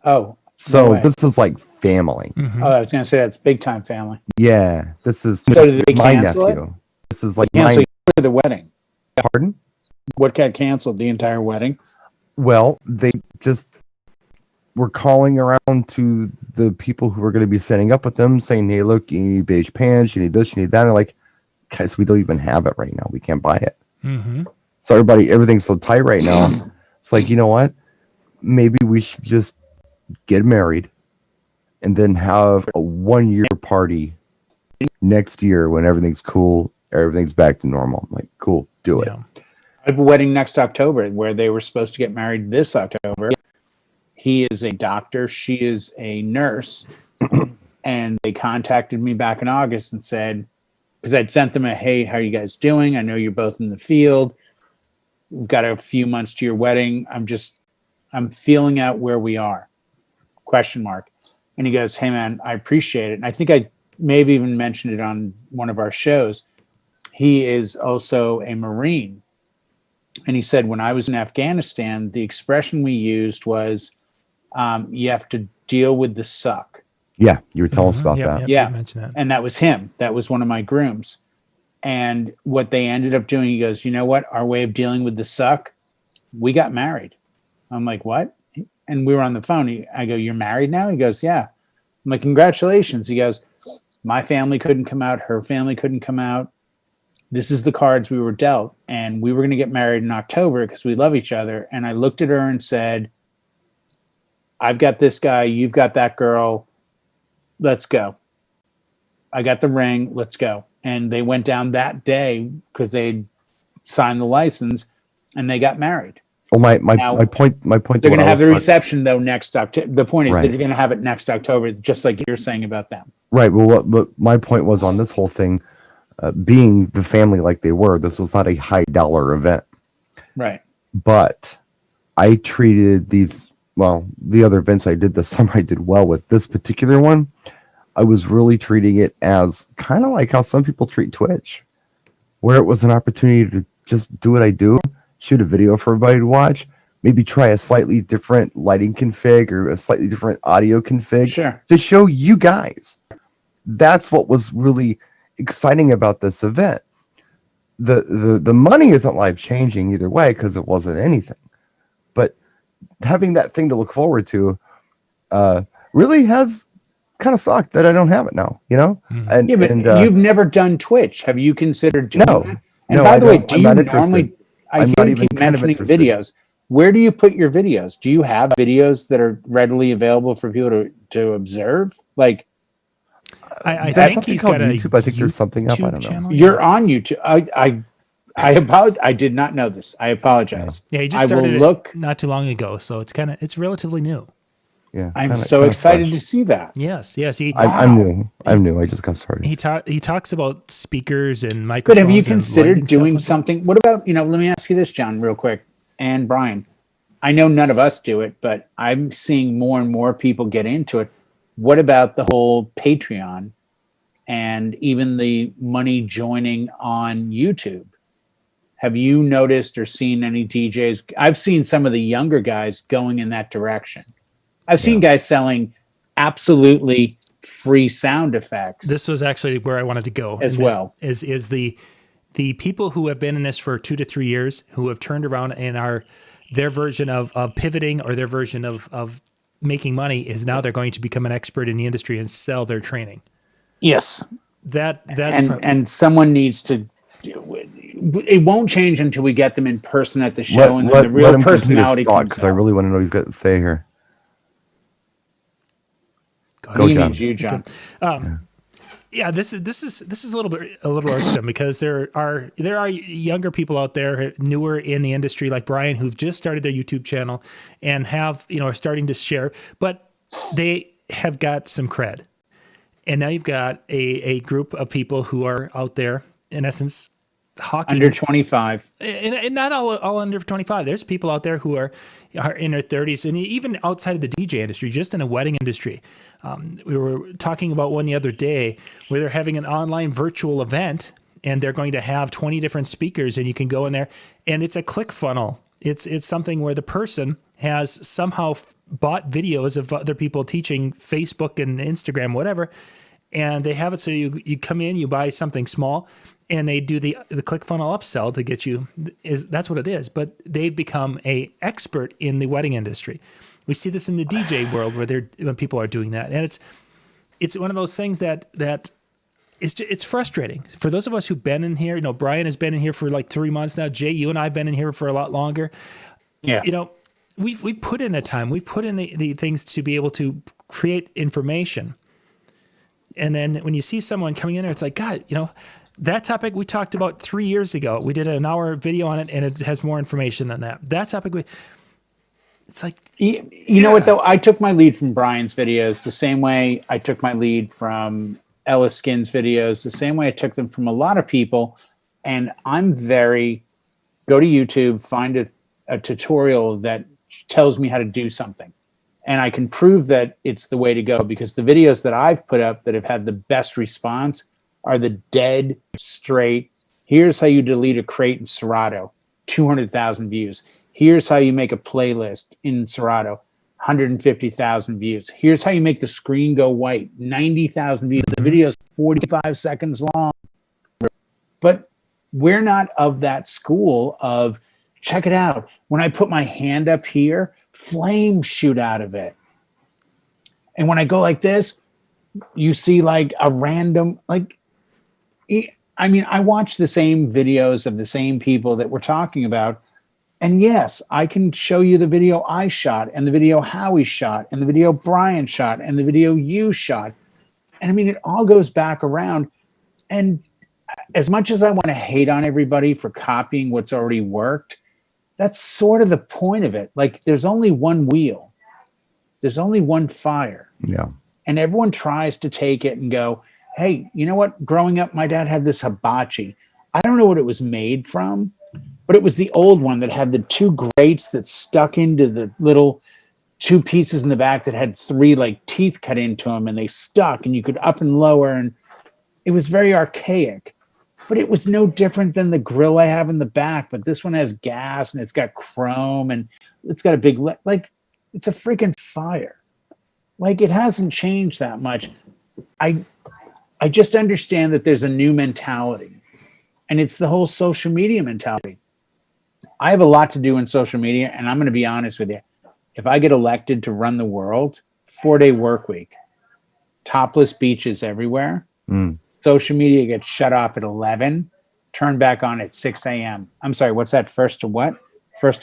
Oh. So this is like family. Mm-hmm. Oh, I was going to say that's big time family. Yeah. This is my nephew. It? This is like cancel the wedding. Pardon? What got canceled? The entire wedding? Well, they just were calling around to the people who were going to be setting up with them saying, hey, look, you need beige pants, you need this, you need that. And they're like, guys, we don't even have it right now. We can't buy it. Mm-hmm. So everything's so tight right now. It's like, you know what? Maybe we should just get married and then have a 1-year party next year when everything's cool, everything's back to normal. I'm like, cool, do it. Yeah. I have a wedding next October where they were supposed to get married this October. He is a doctor. She is a nurse. And they contacted me back in August and said, because I'd sent them hey, how are you guys doing? I know you're both in the field. We've got a few months to your wedding. I'm feeling out where we are. ? And he goes, hey man, I appreciate it. And I think I maybe even mentioned it on one of our shows. He is also a Marine. And he said, when I was in Afghanistan, the expression we used was, You have to deal with the suck. Yeah, you were telling us about that. Yeah. You mentioned that. And that was him. That was one of my grooms. And what they ended up doing, he goes, you know what? Our way of dealing with the suck, we got married. I'm like, what? And we were on the phone. I go, you're married now? He goes, yeah. I'm like, congratulations. He goes, my family couldn't come out. Her family couldn't come out. This is the cards we were dealt. And we were going to get married in October because we love each other. And I looked at her and said, I've got this guy. You've got that girl. Let's go. I got the ring. Let's go. And they went down that day because they signed the license and they got married. Well, my point. They're going to have the reception though next October. The point is Right. that you're going to have it next October, just like you're saying about them. Right. Well, what my point was on this whole thing, being the family like they were, this was not a high dollar event. Right. But I treated these, well, the other events I did this summer, I did well with. This particular one, I was really treating it as kind of like how some people treat Twitch, where it was an opportunity to just do what I do, shoot a video for everybody to watch, maybe try a slightly different lighting config or a slightly different audio config to show you guys. That's what was really exciting about this event. The money isn't life changing either way because it wasn't anything, but having that thing to look forward to really has kind of sucked that I don't have it now, you know? And you've never done Twitch. Have you considered doing that? And no, by the way, do you normally, I keep mentioning videos. Where do you put your videos? Do you have videos that are readily available for people to observe? Like, I think he's got a YouTube. I think there's something up. I don't know. You're on YouTube. I apologize. I did not know this. I apologize. Yeah, he just started it not too long ago, so it's relatively new. Yeah, I'm so excited to see that. Yes. I'm new. I just got started. He talks about speakers and microphones. But have you considered doing something? What about, let me ask you this, John, real quick, and Brian. I know none of us do it, but I'm seeing more and more people get into it. What about the whole Patreon and even the money joining on YouTube? Have you noticed or seen any DJs? I've seen some of the younger guys going in that direction. I've seen guys selling absolutely free sound effects. This was actually where I wanted to go as well. Is the people who have been in this for 2 to 3 years who have turned around and are their version of pivoting or their version of making money is now they're going to become an expert in the industry and sell their training. Yes. That's and someone needs to. It won't change until we get them in person at the show and the real personality comes because I really want to know what you've got to say here. Go, John. Yeah, this is a little irksome because there are younger people out there newer in the industry like Brian who've just started their YouTube channel and are starting to share, but they have got some cred, and now you've got a group of people who are out there in essence hawking under 25, and not all under 25. There's people out there who are in their 30s, and even outside of the DJ industry, just in the wedding industry. We were talking about one the other day where they're having an online virtual event, and they're going to have 20 different speakers, and you can go in there, and it's a click funnel. It's something where the person has somehow bought videos of other people teaching Facebook and Instagram, whatever, and they have it so you come in, you buy something small, and they do the click funnel upsell to get you. That's what it is. But they've become a expert in the wedding industry. We see this in the DJ world when people are doing that, and it's one of those things that it's frustrating for those of us who've been in here. Brian has been in here for like 3 months now. Jay, you and I've been in here for a lot longer. Yeah. We put in the time. We put in the things to be able to create information. And then when you see someone coming in there, it's like, God, that topic we talked about 3 years ago. We did an hour video on it, and it has more information than that. That topic, it's like... You know what, though? I took my lead from Brian's videos the same way I took my lead from Ella Skin's videos, the same way I took them from a lot of people. And I'm go to YouTube, find a tutorial that tells me how to do something. And I can prove that it's the way to go because the videos that I've put up that have had the best response are the dead straight. Here's how you delete a crate in Serato, 200,000 views. Here's how you make a playlist in Serato. 150,000 views. Here's how you make the screen go white. 90,000 views. The video is 45 seconds long. But we're not of that school of, check it out. When I put my hand up here, flames shoot out of it. And when I go like this, you see like a random, like, I mean, I watch the same videos of the same people that we're talking about. And yes, I can show you the video I shot and the video Howie shot and the video Brian shot and the video you shot. And I mean, it all goes back around. And as much as I want to hate on everybody for copying what's already worked, that's sort of the point of it. Like, there's only one wheel. There's only one fire. Yeah. And everyone tries to take it and go, hey, you know what? Growing up, my dad had this hibachi. I don't know what it was made from, but it was the old one that had the two grates that stuck into the little two pieces in the back that had three like teeth cut into them, and they stuck, and you could up and lower, and it was very archaic. But it was no different than the grill I have in the back, but this one has gas and it's got chrome and it's got a big, like, it's a freaking fire. Like, it hasn't changed that much. I just understand that there's a new mentality, and it's the whole social media mentality. I have a lot to do in social media, and I'm going to be honest with you. If I get elected to run the world, 4-day work week, topless beaches everywhere, social media gets shut off at 11, turned back on at 6 a.m. I'm sorry, what's that? First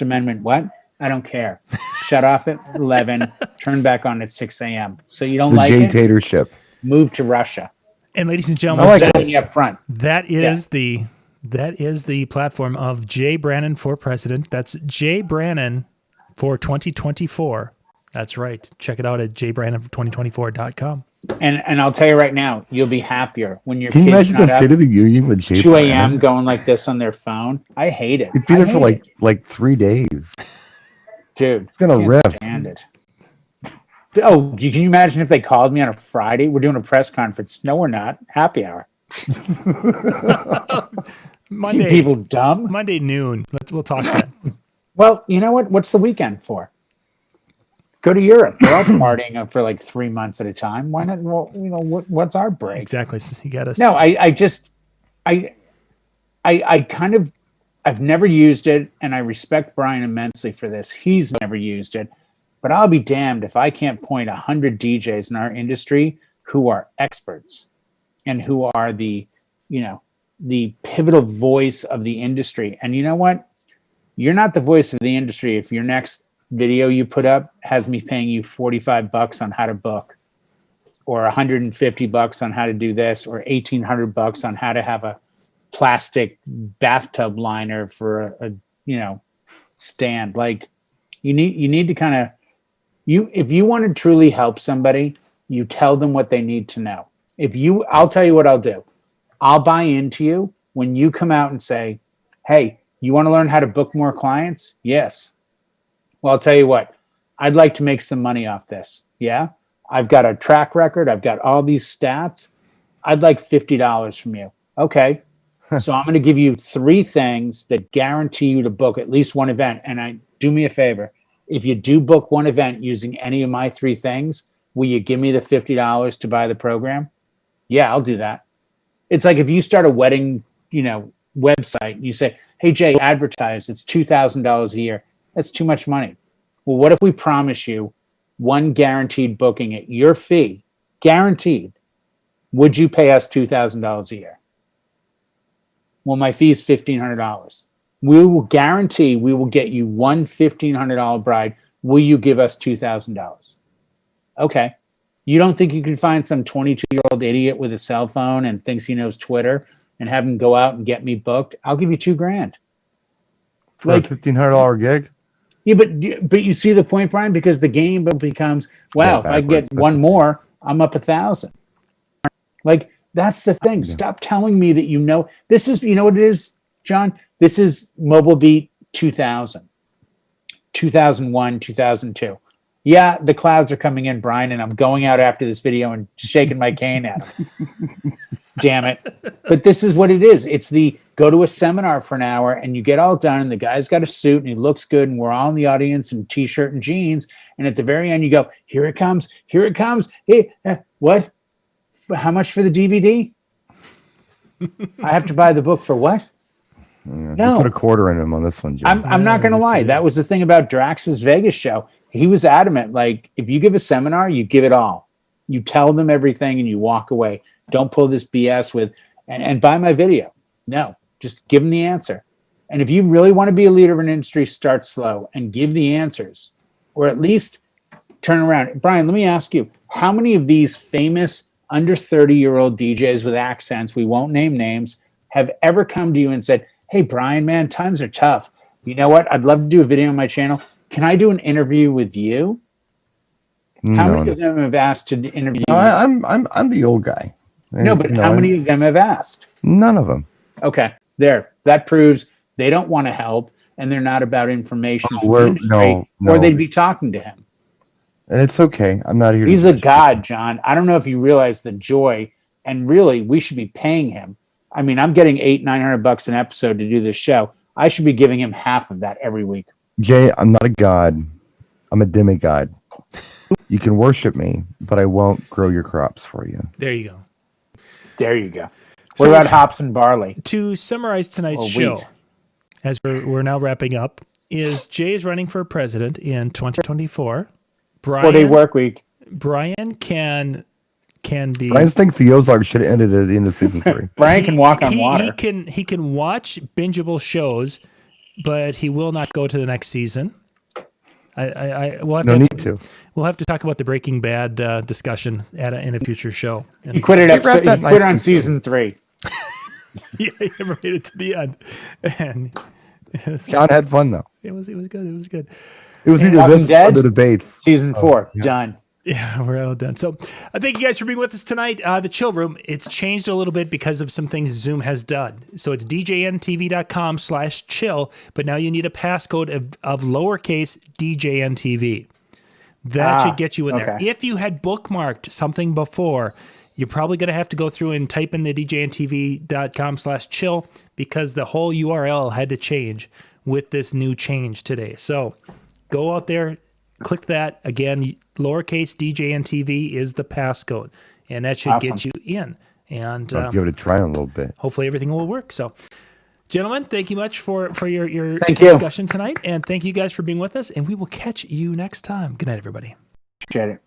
Amendment what? I don't care. Shut off at 11, turn back on at 6 a.m. So you don't like it? Dictatorship. Move to Russia. And ladies and gentlemen, Up front. that is the platform of Jay Brannon for president. That's Jay Brannon for 2024. That's right. Check it out at jbrandon2024.com. And I'll tell you right now, you'll be happier when your Can you kids imagine the State of the Union with Jay 2 a.m. Brannon? going like this on their phone. I hate it. He'd be there for like 3 days. Dude, It's gonna can't rip. stand it. Oh, can you imagine if they called me on a Friday? We're doing a press conference. No, we're not. Happy hour. Monday, People dumb. Monday noon. We'll talk then. Well, you know what? What's the weekend for? Go to Europe. They're all partying for like 3 months at a time. Why not? Well, you know, what's our break? Exactly. So you got us. No, I've never used it, and I respect Brian immensely for this. He's never used it, but I'll be damned if I can't point 100 DJs in our industry who are experts and who are the pivotal voice of the industry. And you know what? You're not the voice of the industry if your next video you put up has me paying you $45 on how to book, or $150 on how to do this, or $1,800 on how to have a plastic bathtub liner for a stand. Like, you need to kind of, if you want to truly help somebody, you tell them what they need to know. I'll tell you what I'll do. I'll buy into you when you come out and say, hey, you want to learn how to book more clients? Yes. Well, I'll tell you what, I'd like to make some money off this. Yeah. I've got a track record. I've got all these stats. I'd like $50 from you. Okay. So I'm going to give you 3 things that guarantee you to book at least one event. And do me a favor. If you do book one event using any of my 3 things, will you give me the $50 to buy the program? Yeah, I'll do that. It's like if you start a wedding, website and you say, hey, Jay, advertise, it's $2,000 a year. That's too much money. Well, what if we promise you one guaranteed booking at your fee, guaranteed? Would you pay us $2,000 a year? Well, my fee is $1,500. We will guarantee we will get you one $1,500 bride. Will you give us $2,000? Okay. You don't think you can find some 22-year-old idiot with a cell phone and thinks he knows Twitter and have him go out and get me booked? I'll give you $2,000. For a $1,500 gig? Yeah, but you see the point, Brian? Because the game becomes, wow, if I get one more, I'm up 1,000. Like, that's the thing. Yeah. Stop telling me that this is, what it is, John? This is Mobile Beat 2000, 2001, 2002. Yeah, the clouds are coming in, Brian, and I'm going out after this video and shaking my cane at them. Damn it. But this is what it is. It's the go to a seminar for an hour and you get all done and the guy's got a suit and he looks good and we're all in the audience in t-shirt and jeans. And at the very end you go, here it comes. Hey, what? How much for the DVD? I have to buy the book for what? No. Put a quarter in him on this one, Jay. I'm not going to lie. That was the thing about Drax's Vegas show. He was adamant. Like, if you give a seminar, you give it all. You tell them everything and you walk away. Don't pull this BS with, and buy my video. No, just give them the answer. And if you really want to be a leader of an industry, start slow and give the answers, or at least turn around. Brian, let me ask you, how many of these famous under 30-year-old DJs with accents, we won't name names, have ever come to you and said, hey, Brian, man, times are tough. You know what? I'd love to do a video on my channel. Can I do an interview with you? How many of them have asked to interview you? I'm the old guy. No, but how many of them have asked? None of them. Okay, there. That proves they don't want to help and they're not about information from the industry, or they'd be talking to him. It's okay. I'm not here. He's a god, John. I don't know if you realize the joy, and really, we should be paying him. I mean, I'm getting $800-900 an episode to do this show. I should be giving him half of that every week. Jay, I'm not a god. I'm a demigod. You can worship me, but I won't grow your crops for you. There you go. There you go. What about hops and barley? To summarize tonight's show, as we're now wrapping up, is Jay is running for president in 2024. Brian, 4-day work week. Brian can be. Brian thinks the Ozarks should have ended at the end of season 3. Brian can walk on water. He can watch bingeable shows, but he will not go to the next season. We'll have to talk about the Breaking Bad discussion in a future show. He quit it. He quit on season 3. Yeah, he never made it to the end. And John had fun though. It was good. It was good. It was either this or the debates. Season 4 done. Yeah, we're all done. So thank you guys for being with us tonight. The Chill Room, it's changed a little bit because of some things Zoom has done. So it's djntv.com/chill, but now you need a passcode of lowercase DJNTV. That should get you in there. If you had bookmarked something before, you're probably going to have to go through and type in the djntv.com/chill because the whole URL had to change with this new change today. So go out there, click that. Again, lowercase DJNTV is the passcode, and that should get you in. And I'll give it a try in a little bit. Hopefully everything will work. So, gentlemen, thank you much for your thank discussion tonight, and thank you guys for being with us, and we will catch you next time. Good night, everybody. Appreciate it.